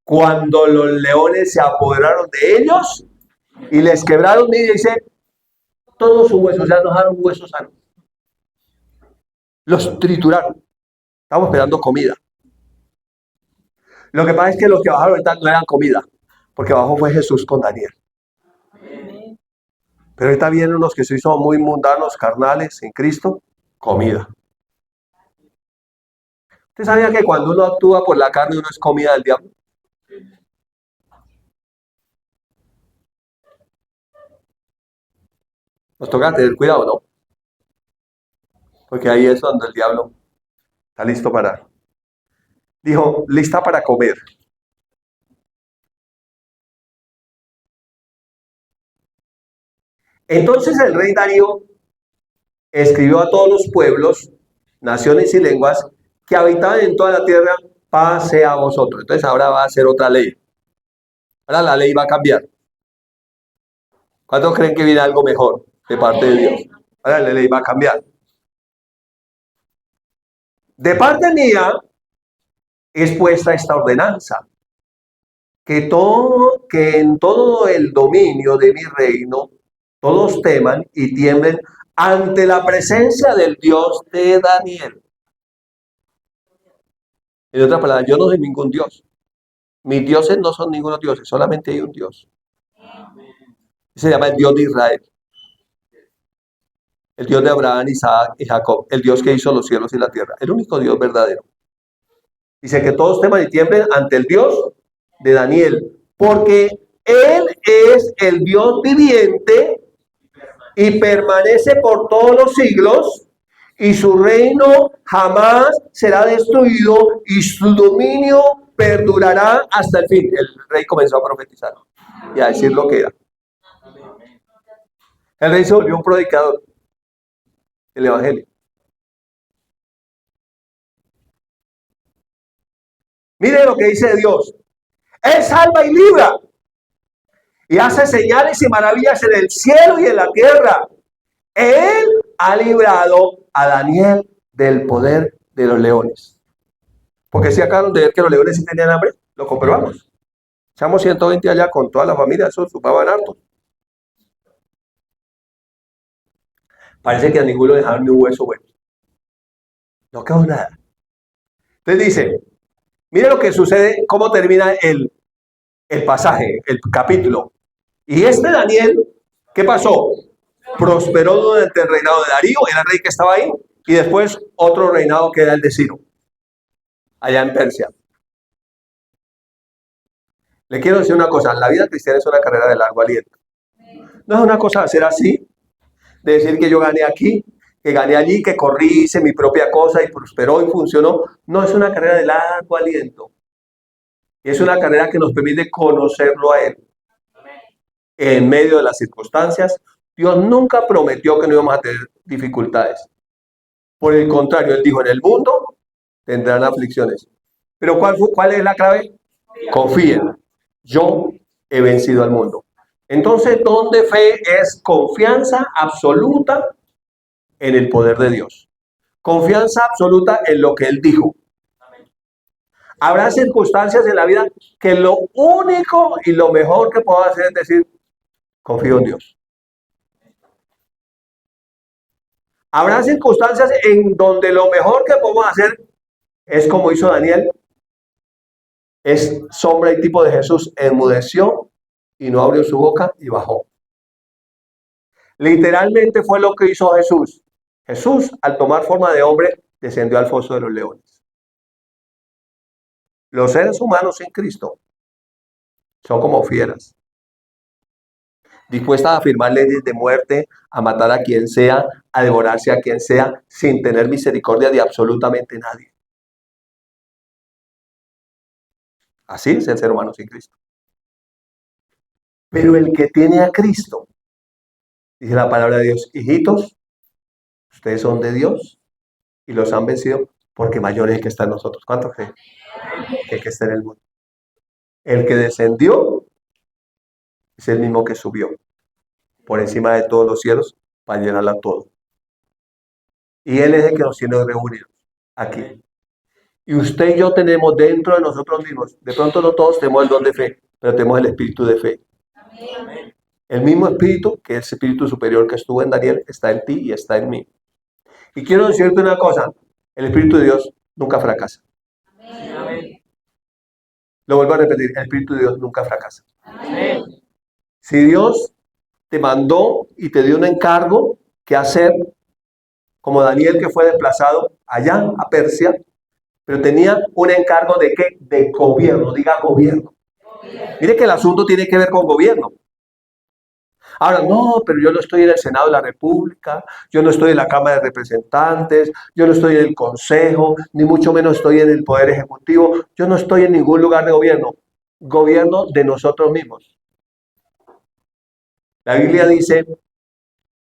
cuando los leones se apoderaron de ellos y les quebraron, mire, dice, todos sus huesos, ya nos dejaron huesos sanos. Los trituraron. Estamos esperando comida. Lo que pasa es que los que bajaron ahorita no eran comida, porque abajo fue Jesús con Daniel. Pero ahorita vienen los que sí son muy mundanos, carnales, en Cristo, comida. ¿Usted sabía que cuando uno actúa por la carne, uno es comida del diablo? Nos toca tener cuidado, ¿no? Porque ahí es donde el diablo está listo para... Dijo, lista para comer. Entonces el rey Darío escribió a todos los pueblos, naciones y lenguas que habitaban en toda la tierra, paz sea a vosotros. Entonces ahora va a ser otra ley. Ahora la ley va a cambiar. ¿Cuántos creen que viene algo mejor de parte de Dios? Ahora la ley va a cambiar. De parte mía es puesta esta ordenanza, que en todo el dominio de mi reino todos teman y tiemblen ante la presencia del Dios de Daniel. En otras palabras, yo no soy ningún Dios. Mis dioses no son ningunos dioses, solamente hay un Dios. Se llama el Dios de Israel. El Dios de Abraham, Isaac y Jacob. El Dios que hizo los cielos y la tierra. El único Dios verdadero. Dice que todos teman y tiemblen ante el Dios de Daniel. Porque Él es el Dios viviente y permanece por todos los siglos. Y su reino jamás será destruido y su dominio perdurará hasta el fin. El rey comenzó a profetizar y a decir lo que era. El rey se volvió un predicador del evangelio. Mire lo que dice Dios. Él salva y libra y hace señales y maravillas en el cielo y en la tierra. Él ha librado a Daniel del poder de los leones. Porque si acabaron de ver que los leones sí tenían hambre, lo comprobamos. Echamos 120 allá con toda la familia, eso sumaban harto. Parece que a ninguno dejaron ni un hueso bueno. No quedó nada. Entonces dice, mire lo que sucede, cómo termina el pasaje, el capítulo. Y este Daniel, ¿qué pasó? Prosperó durante el reinado de Darío, era el rey que estaba ahí, y después otro reinado que era el de Ciro, allá en Persia. Le quiero decir una cosa, la vida cristiana es una carrera de largo aliento. No es una cosa de hacer así, de decir que yo gané aquí, que gané allí, que corrí, hice mi propia cosa y prosperó y funcionó. No, es una carrera de largo aliento. Y es una carrera que nos permite conocerlo a Él. En medio de las circunstancias, Dios nunca prometió que no íbamos a tener dificultades. Por el contrario, Él dijo, en el mundo tendrán aflicciones. Pero ¿cuál es la clave? Confíen. Yo he vencido al mundo. Entonces, don de fe es confianza absoluta en el poder de Dios. Confianza absoluta en lo que Él dijo. Habrá circunstancias en la vida que lo único y lo mejor que puedo hacer es decir, confío en Dios. Habrá circunstancias en donde lo mejor que podemos hacer es como hizo Daniel, es sombra y tipo de Jesús, enmudeció y no abrió su boca y bajó. Literalmente fue lo que hizo Jesús. Jesús, al tomar forma de hombre, descendió al foso de los leones. Los seres humanos en Cristo son como fieras, dispuestas a firmar leyes de muerte, a matar a quien sea, a devorarse a quien sea, sin tener misericordia de absolutamente nadie. Así es el ser humano sin Cristo. Pero el que tiene a Cristo, dice la palabra de Dios, hijitos, ustedes son de Dios y los han vencido porque mayor es el que está en nosotros. ¿Cuánto creen? Que el que está en el mundo. El que descendió es el mismo que subió por encima de todos los cielos para llenarla todo. Y Él es el que nos tiene reunidos aquí. Y usted y yo tenemos dentro de nosotros mismos, de pronto no todos tenemos el don de fe, pero tenemos el espíritu de fe. Amén. El mismo espíritu, que es el espíritu superior que estuvo en Daniel, está en ti y está en mí. Y quiero decirte una cosa, el espíritu de Dios nunca fracasa. Amén. Lo vuelvo a repetir, el espíritu de Dios nunca fracasa. Amén. Si Dios te mandó y te dio un encargo que hacer, como Daniel que fue desplazado allá a Persia, pero tenía un encargo de ¿qué? De gobierno, diga gobierno. Mire que el asunto tiene que ver con gobierno. Ahora, no, pero yo no estoy en el Senado de la República, yo no estoy en la Cámara de Representantes, yo no estoy en el Consejo, ni mucho menos estoy en el Poder Ejecutivo, yo no estoy en ningún lugar de gobierno. Gobierno de nosotros mismos. La Biblia dice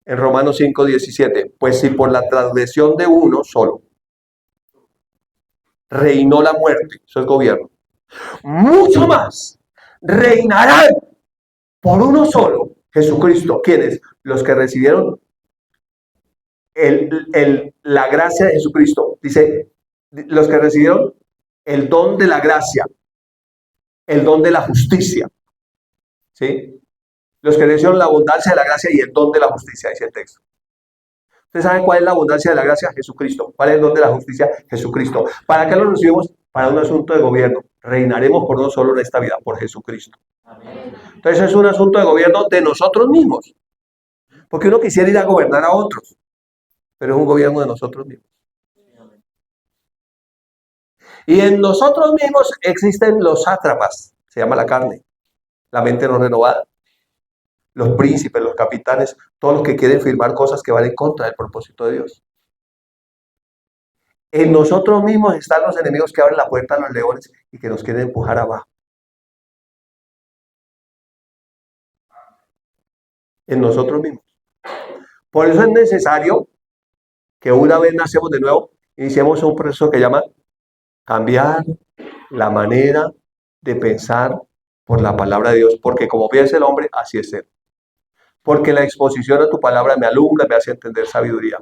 en Romanos 5:17, pues si por la transgresión de uno solo reinó la muerte, eso es gobierno, mucho más reinarán por uno solo, Jesucristo. ¿Quiénes? Los que recibieron la gracia de Jesucristo. Dice, los que recibieron el don de la gracia, el don de la justicia. ¿Sí? Los que recibieron la abundancia de la gracia y el don de la justicia, dice el texto. ¿Ustedes saben cuál es la abundancia de la gracia? Jesucristo. ¿Cuál es el don de la justicia? Jesucristo. ¿Para qué lo recibimos? Para un asunto de gobierno. Reinaremos por no solo en esta vida, por Jesucristo. Amén. Entonces es un asunto de gobierno de nosotros mismos. Porque uno quisiera ir a gobernar a otros, pero es un gobierno de nosotros mismos. Y en nosotros mismos existen los sátrapas, se llama la carne, la mente no renovada, los príncipes, los capitanes, todos los que quieren firmar cosas que van en contra del propósito de Dios. En nosotros mismos están los enemigos que abren la puerta a los leones y que nos quieren empujar abajo. En nosotros mismos. Por eso es necesario que una vez nacemos de nuevo, iniciemos un proceso que llama cambiar la manera de pensar por la palabra de Dios, porque como piensa el hombre, así es él. Porque la exposición a tu palabra me alumbra, me hace entender sabiduría.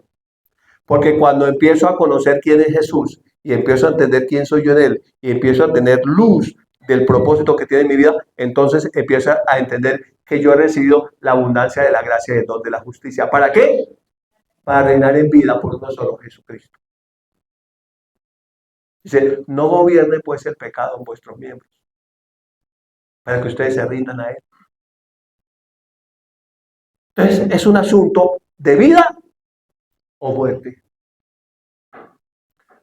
Porque cuando empiezo a conocer quién es Jesús y empiezo a entender quién soy yo en él y empiezo a tener luz del propósito que tiene en mi vida, entonces empiezo a entender que yo he recibido la abundancia de la gracia y el don de la justicia. ¿Para qué? Para reinar en vida por uno solo, Jesucristo. Dice, no gobierne pues el pecado en vuestros miembros, para que ustedes se rindan a él. Entonces, es un asunto de vida o muerte.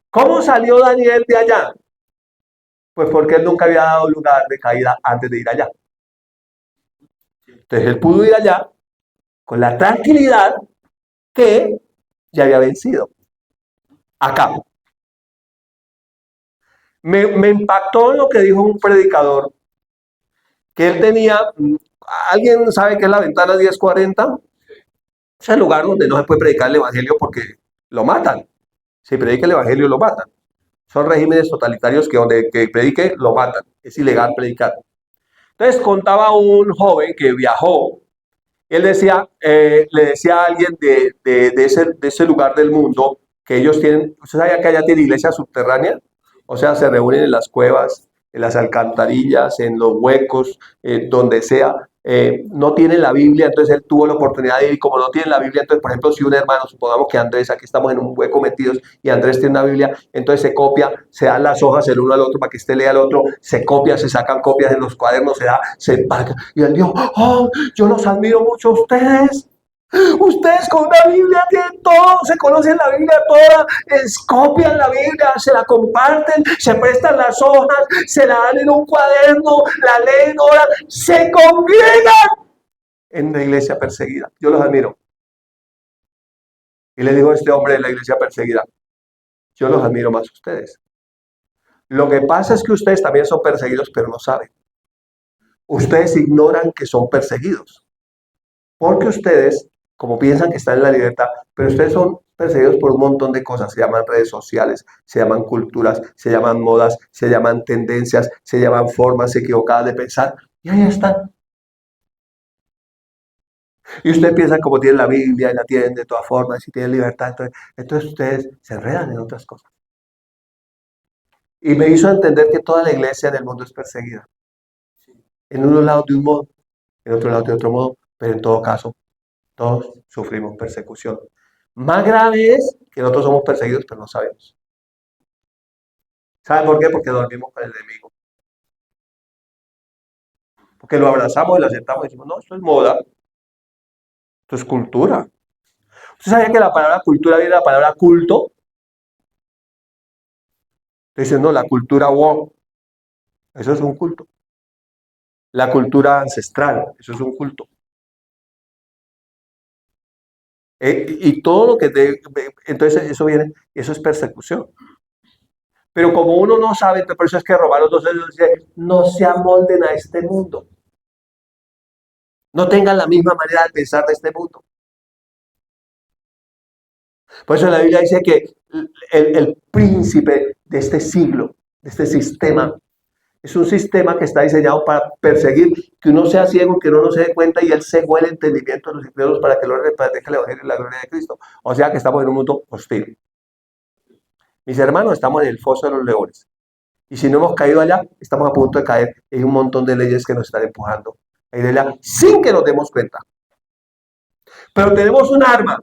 ¿Cómo salió Daniel de allá? Pues porque él nunca había dado lugar de caída antes de ir allá. Entonces él pudo ir allá con la tranquilidad que ya había vencido. Acá. Me impactó lo que dijo un predicador, que él tenía, ¿alguien sabe qué es la ventana 1040? Es el lugar donde no se puede predicar el evangelio porque lo matan. Si predica el evangelio lo matan. Son regímenes totalitarios que donde que predique lo matan. Es ilegal predicar. Entonces contaba un joven que viajó. Él decía, le decía a alguien de ese lugar del mundo que ellos tienen, ¿usted sabía que allá tiene iglesia subterránea? O sea, se reúnen en las cuevas, en las alcantarillas, en los huecos, donde sea, no tienen la Biblia, entonces él tuvo la oportunidad de ir, y como no tienen la Biblia, entonces, por ejemplo, si un hermano, supongamos que Andrés, aquí estamos en un hueco metidos, y Andrés tiene una Biblia, entonces se copia, se dan las hojas el uno al otro para que este lea al otro, se copia, se sacan copias en los cuadernos, se da, se marca, y él dijo, oh, yo los admiro mucho a ustedes. Ustedes con una Biblia tienen todo, se conocen la Biblia toda, copian la Biblia, se la comparten, se prestan las hojas, se la dan en un cuaderno, la leen, oran, se congregan en una iglesia perseguida. Yo los admiro. Y le digo a este hombre de la iglesia perseguida, yo los admiro más a ustedes. Lo que pasa es que ustedes también son perseguidos, pero no saben. Ustedes ignoran que son perseguidos. Porque ustedes, como piensan que están en la libertad, pero ustedes son perseguidos por un montón de cosas. Se llaman redes sociales, se llaman culturas, se llaman modas, se llaman tendencias, se llaman formas equivocadas de pensar. Y ahí están. Y ustedes piensan como tienen la Biblia y la tienen de todas formas y tienen libertad. Entonces ustedes se enredan en otras cosas. Y me hizo entender que toda la iglesia en el mundo es perseguida. En unos lados de un modo, en otros lados de otro modo, pero en todo caso, todos sufrimos persecución. Más grave es que nosotros somos perseguidos, pero no sabemos. ¿Saben por qué? Porque dormimos con el enemigo. Porque lo abrazamos y lo aceptamos y decimos, no, esto es moda, esto es cultura. ¿Usted sabía que la palabra cultura viene de la palabra culto? Dicen, no, la cultura wow, eso es un culto. La cultura ancestral, eso es un culto. Y todo lo que entonces eso viene, eso es persecución. Pero como uno no sabe, entonces por eso es que Romanos 12 dice, no se amolden a este mundo. No tengan la misma manera de pensar de este mundo. Por eso la Biblia dice que el príncipe de este siglo, de este sistema, es un sistema que está diseñado para perseguir, que uno sea ciego, que uno no se dé cuenta y él cegó el entendimiento de los incrédulos para que lo deje el evangelio y la gloria de Cristo. O sea que estamos en un mundo hostil. Mis hermanos, estamos en el foso de los leones. Y si no hemos caído allá, estamos a punto de caer. Hay un montón de leyes que nos están empujando a ir allá sin que nos demos cuenta. Pero tenemos un arma.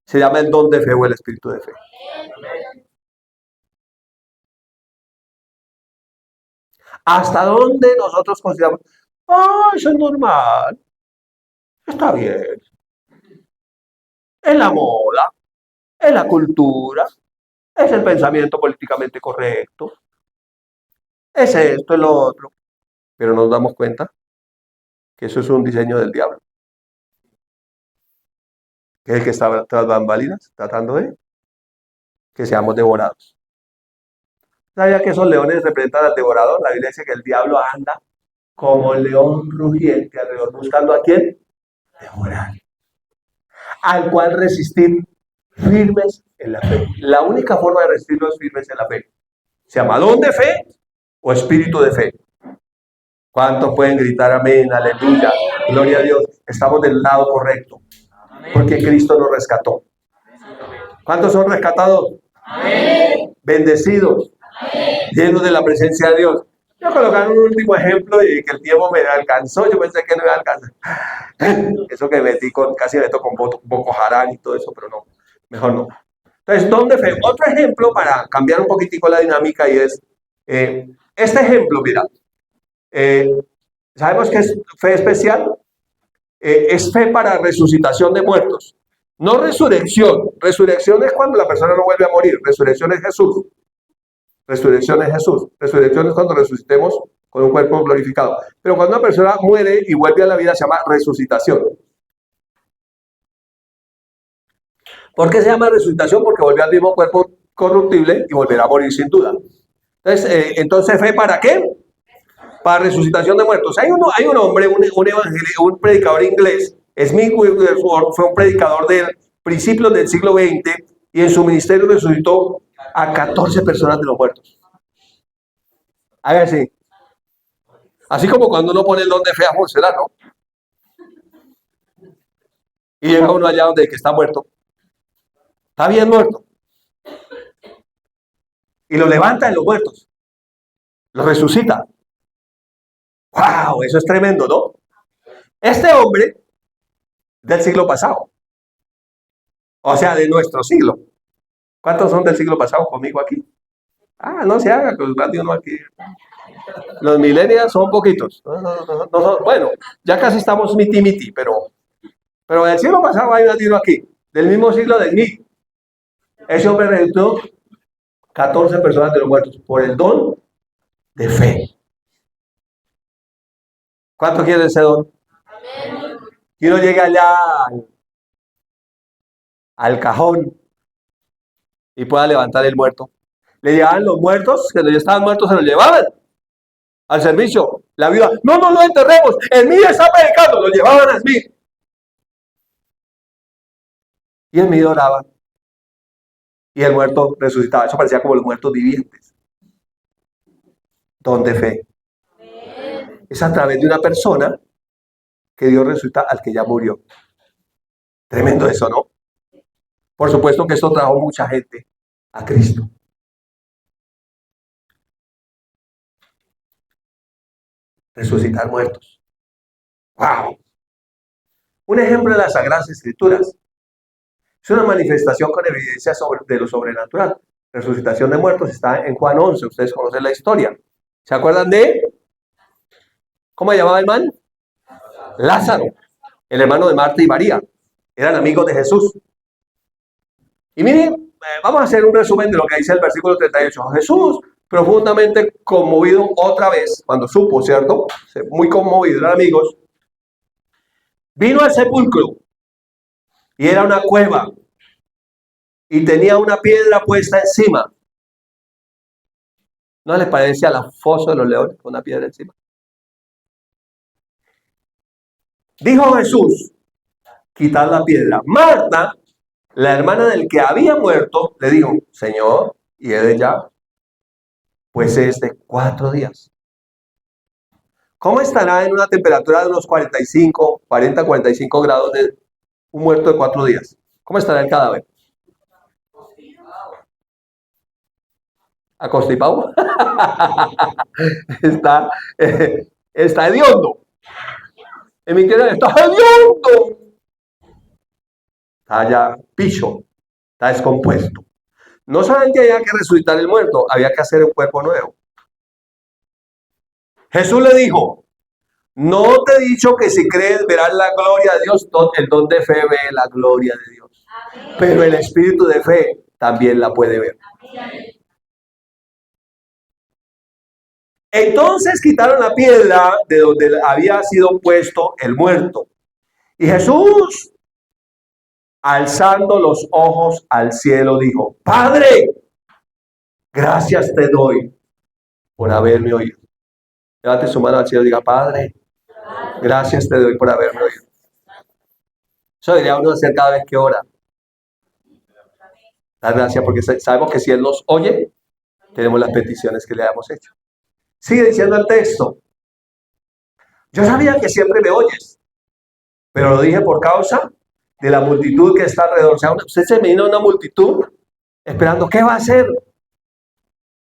Se llama el don de fe o el espíritu de fe. ¿Hasta dónde nosotros consideramos? Ah, eso es normal. Está bien. Es la moda, es la cultura, es el pensamiento políticamente correcto, es esto, es lo otro. Pero nos damos cuenta que eso es un diseño del diablo, que es el que está tras bambalinas, tratando de que seamos devorados. ¿Sabía que esos leones representan al devorador? La Biblia dice que el diablo anda como el león rugiente alrededor, buscando a quién devorar, al cual resistir firmes en la fe. La única forma de resistirlos firmes en la fe se llama don de fe o espíritu de fe. ¿Cuántos pueden gritar amén, aleluya, gloria a Dios? Estamos del lado correcto, porque Cristo nos rescató. ¿Cuántos son rescatados? Amén. Bendecidos, amén. Llenos de la presencia de Dios. Yo colocar un último ejemplo y que el tiempo me alcanzó. Yo pensé que no iba a alcanzar. Eso que metí casi meto con Boko Haram y todo eso, pero no, mejor no. Entonces, don de fe. Otro ejemplo para cambiar un poquitico la dinámica y es, este ejemplo, mira, sabemos que es fe especial, es fe para resucitación de muertos. No resurrección. Resurrección es cuando la persona no vuelve a morir. Resurrección es Jesús. Resurrección es Jesús. Resurrección es cuando resucitemos con un cuerpo glorificado. Pero cuando una persona muere y vuelve a la vida se llama resucitación. ¿Por qué se llama resucitación? Porque volvió al mismo cuerpo corruptible y volverá a morir sin duda. Entonces ¿fe para qué? Para resucitación de muertos. Hay un hombre, un predicador inglés, Smith Wigglesworth, fue un predicador del principios del siglo XX y en su ministerio resucitó a 14 personas de los muertos. Hágase. Así como cuando uno pone el don de fe a funcionar, ¿no? Y llega uno allá donde que está muerto. Está bien muerto. Y lo levanta de los muertos. Lo resucita. ¡Wow! Eso es tremendo, ¿no? Este hombre del siglo pasado, o sea, de nuestro siglo. ¿Cuántos son del siglo pasado conmigo aquí? Ah, no se haga, con más de uno aquí. Los millennials son poquitos. Bueno, ya casi estamos miti-miti, pero del siglo pasado hay un tiro aquí, del mismo siglo de mí. Ese hombre resucitó 14 personas de los muertos por el don de fe. ¿Cuánto quiere ese don? Y uno llega allá al cajón y pueda levantar el muerto. Le llevaban los muertos, que ya estaban muertos, se los llevaban al servicio. La viuda, no, no lo enterremos, el mío está predicando, lo llevaban a Smith. Y el mío oraba. Y el muerto resucitaba. Eso parecía como los muertos vivientes. Don de fe. Es a través de una persona que Dios resucita al que ya murió. Tremendo eso, ¿no? Por supuesto que esto trajo mucha gente a Cristo. Resucitar muertos. ¡Wow! Un ejemplo de las Sagradas Escrituras. Es una manifestación con evidencia de lo sobrenatural. Resucitación de muertos está en Juan 11. Ustedes conocen la historia. ¿Se acuerdan de? ¿Cómo se llamaba el man? Lázaro, el hermano de Marta y María. Eran amigos de Jesús. Y miren, vamos a hacer un resumen de lo que dice el versículo 38. Jesús, profundamente conmovido otra vez, cuando supo, ¿cierto? Muy conmovido, eran amigos. Vino al sepulcro y era una cueva y tenía una piedra puesta encima. ¿No les parece a la fosa de los leones con una piedra encima? Dijo Jesús, quitad la piedra. Marta, la hermana del que había muerto, le dijo, Señor, ¿y es de ya? Pues es de 4 días. ¿Cómo estará en una temperatura de unos 45 grados de un muerto de 4 días? ¿Cómo estará el cadáver? ¿Acostipado? Está hediondo. En mi tierra está hediondo. Está ya picho, está descompuesto. No solamente había que resucitar el muerto, había que hacer un cuerpo nuevo. Jesús le dijo, no te he dicho que si crees verás la gloria de Dios. El don de fe ve la gloria de Dios. Pero el espíritu de fe también la puede ver. Entonces quitaron la piedra de donde había sido puesto el muerto. Y Jesús, alzando los ojos al cielo, dijo, Padre, gracias te doy por haberme oído. Levante su mano al cielo y diga, Padre, gracias te doy por haberme oído. Eso debería uno hacer cada vez que ora. Dar gracias porque sabemos que si Él nos oye, tenemos las peticiones que le hayamos hecho. Sigue diciendo el texto. Yo sabía que siempre me oyes, pero lo dije por causa de la multitud que está alrededor. O sea, usted se imagina una multitud esperando, ¿qué va a hacer?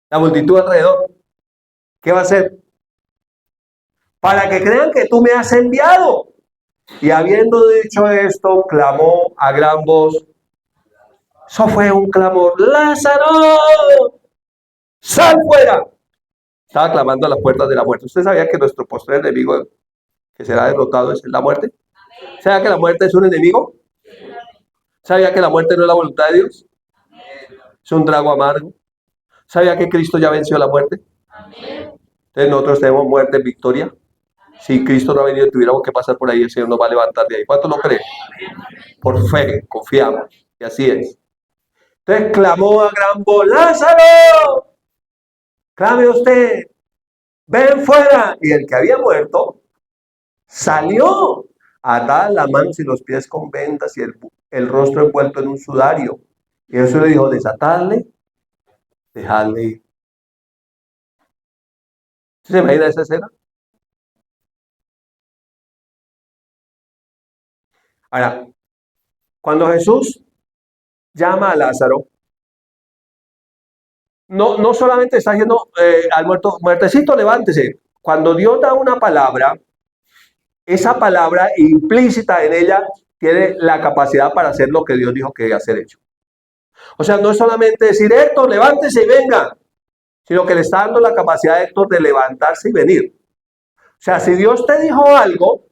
La multitud alrededor. ¿Qué va a hacer? Para que crean que tú me has enviado. Y habiendo dicho esto, clamó a gran voz. Eso fue un clamor. ¡Lázaro! ¡Sal fuera! Estaba clamando a las puertas de la muerte. ¿Usted sabía que nuestro postre enemigo que será derrotado es la muerte? ¿Sabía que la muerte es un enemigo? ¿Sabía que la muerte no es la voluntad de Dios? Es un trago amargo. ¿Sabía que Cristo ya venció la muerte? Entonces nosotros tenemos muerte en victoria. Si Cristo no ha venido y tuviéramos que pasar por ahí, el Señor nos va a levantar de ahí. ¿Cuánto lo creen? Por fe, confiamos. Y así es. Entonces clamó a gran voz, ¡Lázaro! Clame usted, ven fuera. Y el que había muerto salió, atadas las manos y los pies con vendas y el rostro envuelto en un sudario. Y Jesús le dijo, desatadle, dejadle ir. ¿Se imagina esa escena? Ahora, cuando Jesús llama a Lázaro, no solamente está diciendo al muerto, muertecito, levántese. Cuando Dios da una palabra, esa palabra implícita en ella tiene la capacidad para hacer lo que Dios dijo que debía ser hecho. O sea, no es solamente decir, Héctor, levántese y venga, sino que le está dando la capacidad a Héctor de levantarse y venir. O sea, si Dios te dijo algo,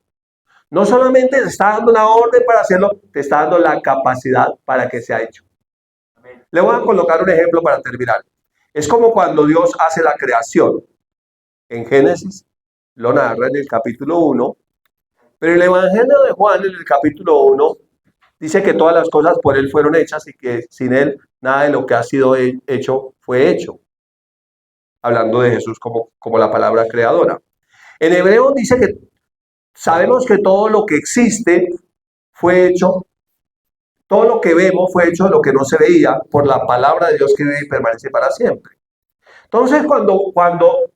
no solamente te está dando una orden para hacerlo, te está dando la capacidad para que sea hecho. Le voy a colocar un ejemplo para terminar. Es como cuando Dios hace la creación. En Génesis lo narra en el capítulo 1, pero el Evangelio de Juan en el capítulo 1 dice que todas las cosas por Él fueron hechas y que sin Él nada de lo que ha sido hecho fue hecho. Hablando de Jesús como la palabra creadora. En hebreo dice que sabemos que todo lo que existe fue hecho, todo lo que vemos fue hecho de lo que no se veía por la palabra de Dios que vive y permanece para siempre. Entonces, cuando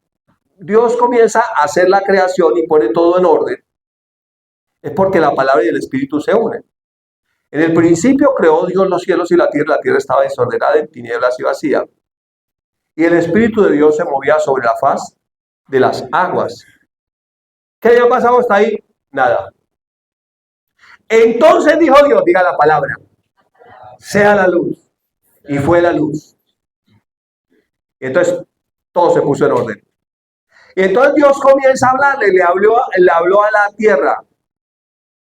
Dios comienza a hacer la creación y pone todo en orden, es porque la palabra y el Espíritu se unen. En el principio creó Dios los cielos y la tierra estaba desordenada en tinieblas y vacía. Y el Espíritu de Dios se movía sobre la faz de las aguas. ¿Qué había pasado hasta ahí? Nada. Entonces dijo Dios, diga la palabra, sea la luz. Y fue la luz. Y entonces todo se puso en orden. Y entonces Dios comienza a hablarle, le habló a la tierra.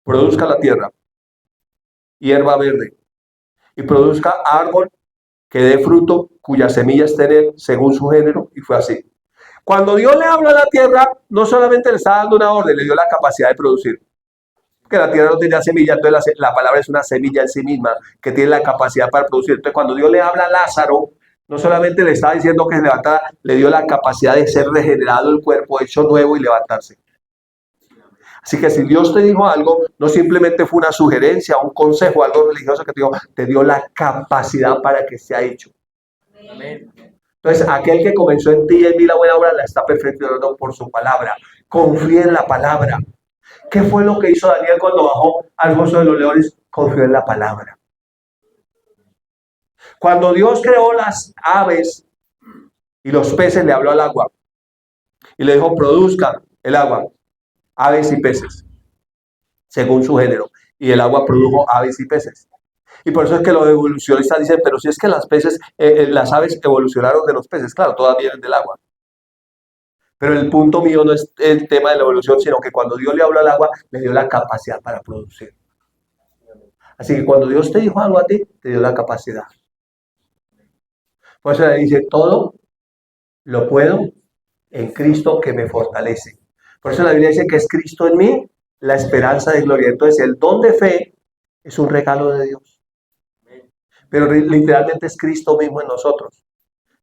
Produzca la tierra hierba verde y produzca árbol que dé fruto cuya semilla es tener según su género, y fue así. Cuando Dios le habla a la tierra, no solamente le está dando una orden, le dio la capacidad de producir. Porque la tierra no tenía semilla, entonces la palabra es una semilla en sí misma que tiene la capacidad para producir. Entonces cuando Dios le habla a Lázaro, no solamente le estaba diciendo que se levantara, le dio la capacidad de ser regenerado el cuerpo, hecho nuevo y levantarse. Así que si Dios te dijo algo, no simplemente fue una sugerencia, un consejo, algo religioso que te dio la capacidad para que sea hecho. Amén. Entonces, aquel que comenzó en ti y en mí la buena obra la está perfeccionando por su palabra. Confía en la palabra. ¿Qué fue lo que hizo Daniel cuando bajó al foso de los leones? Confió en la palabra. Cuando Dios creó las aves y los peces, le habló al agua y le dijo, produzca el agua aves y peces según su género, y el agua produjo aves y peces. Y por eso es que los evolucionistas dicen, pero si es que las aves evolucionaron de los peces, claro, todas vienen del agua. Pero el punto mío no es el tema de la evolución, sino que cuando Dios le habló al agua, le dio la capacidad para producir. Así que cuando Dios te dijo algo a ti, te dio la capacidad. Por eso le dice, todo lo puedo en Cristo que me fortalece. Por eso la Biblia dice que es Cristo en mí, la esperanza de gloria. Entonces el don de fe es un regalo de Dios. Pero literalmente es Cristo mismo en nosotros.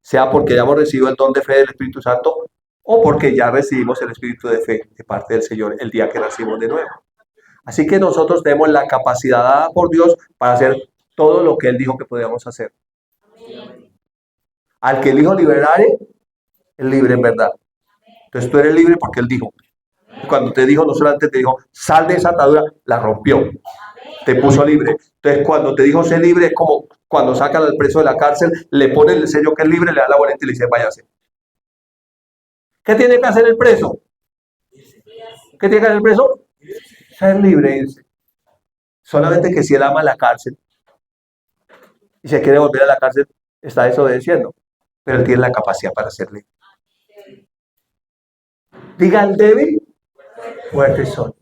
Sea porque ya hemos recibido el don de fe del Espíritu Santo o porque ya recibimos el Espíritu de fe de parte del Señor el día que nacimos de nuevo. Así que nosotros tenemos la capacidad dada por Dios para hacer todo lo que Él dijo que podíamos hacer. Al que el Hijo liberare, es libre en verdad. Entonces tú eres libre porque Él dijo. Y cuando te dijo, no solamente te dijo, sal de esa atadura, la rompió. Te puso libre. Entonces cuando te dijo, sé libre, es como cuando sacan al preso de la cárcel, le ponen el sello que es libre, le da la boleta y le dice, váyase. ¿Qué tiene que hacer el preso? ¿Qué tiene que hacer el preso? Ser libre, irse. Solamente que si él ama la cárcel y se quiere volver a la cárcel, está desobedeciendo. Pero él tiene la capacidad para ser libre. Diga al débil, fuerte soy.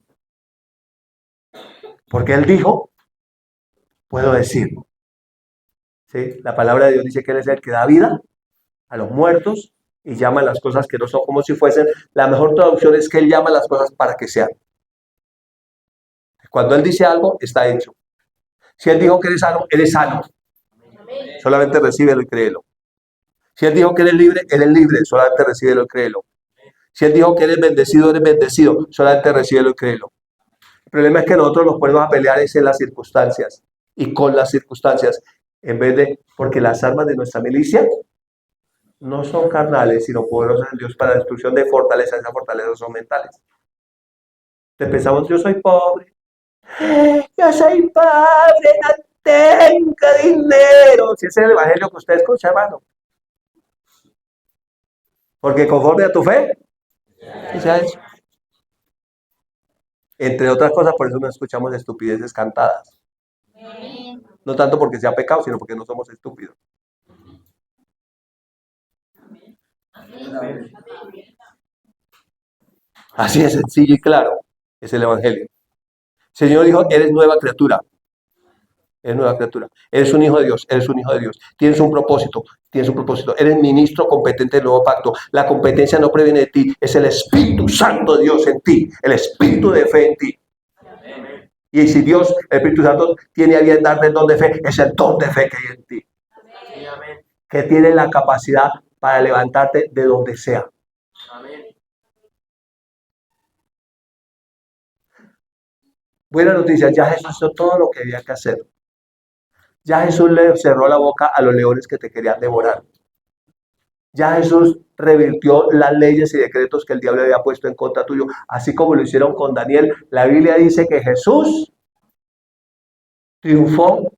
Porque él dijo, puedo decir. ¿Sí? La palabra de Dios dice que él es el que da vida a los muertos y llama a las cosas que no son como si fuesen. La mejor traducción es que él llama a las cosas para que sean. Cuando él dice algo, está hecho. Si él dijo que eres sano, eres sano. Solamente recíbelo y créelo. Si él dijo que eres libre, solamente recíbelo y créelo. Si él dijo que eres bendecido, solamente recíbelo y créelo. El problema es que nosotros nos ponemos a pelear en las circunstancias y con las circunstancias, en vez de, porque las armas de nuestra milicia no son carnales, sino poderosas en Dios para la destrucción de fortalezas. Esas fortalezas son mentales. Entonces pensamos, yo soy pobre, no tengo dinero. Si ese es el evangelio que usted escucha, hermano. Porque conforme a tu fe, sea eso. Entre otras cosas, por eso no escuchamos estupideces cantadas. No tanto porque sea pecado, sino porque no somos estúpidos. Así de sencillo y claro es el Evangelio. El Señor dijo, eres nueva criatura. Eres nueva criatura. Eres un hijo de Dios, eres un hijo de Dios. Tienes un propósito, tienes un propósito. Eres ministro competente del nuevo pacto. La competencia no proviene de ti, es el Espíritu Santo de Dios en ti, el Espíritu de fe en ti. Y si Dios, el Espíritu Santo, tiene a bien darte el don de fe, es el don de fe que hay en ti. Que tiene la capacidad para levantarte de donde sea. Buena noticia, ya Jesús hizo todo lo que había que hacer. Ya Jesús le cerró la boca a los leones que te querían devorar. Ya Jesús revirtió las leyes y decretos que el diablo había puesto en contra tuyo, así como lo hicieron con Daniel. La Biblia dice que Jesús triunfó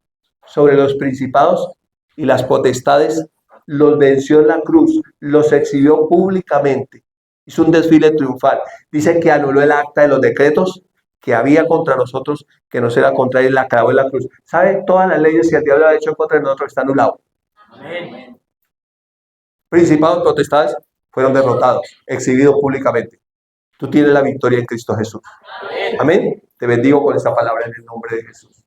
sobre los principados y las potestades, los venció en la cruz, los exhibió públicamente. Hizo un desfile triunfal. Dice que anuló el acta de los decretos que había contra nosotros, que nos era contraria, y la clavó en la cruz. ¿Saben? Todas las leyes que el diablo ha hecho en contra de nosotros están anuladas. Amén. Principados y potestades fueron derrotados, exhibidos públicamente. Tú tienes la victoria en Cristo Jesús. Amén. Te bendigo con esta palabra en el nombre de Jesús.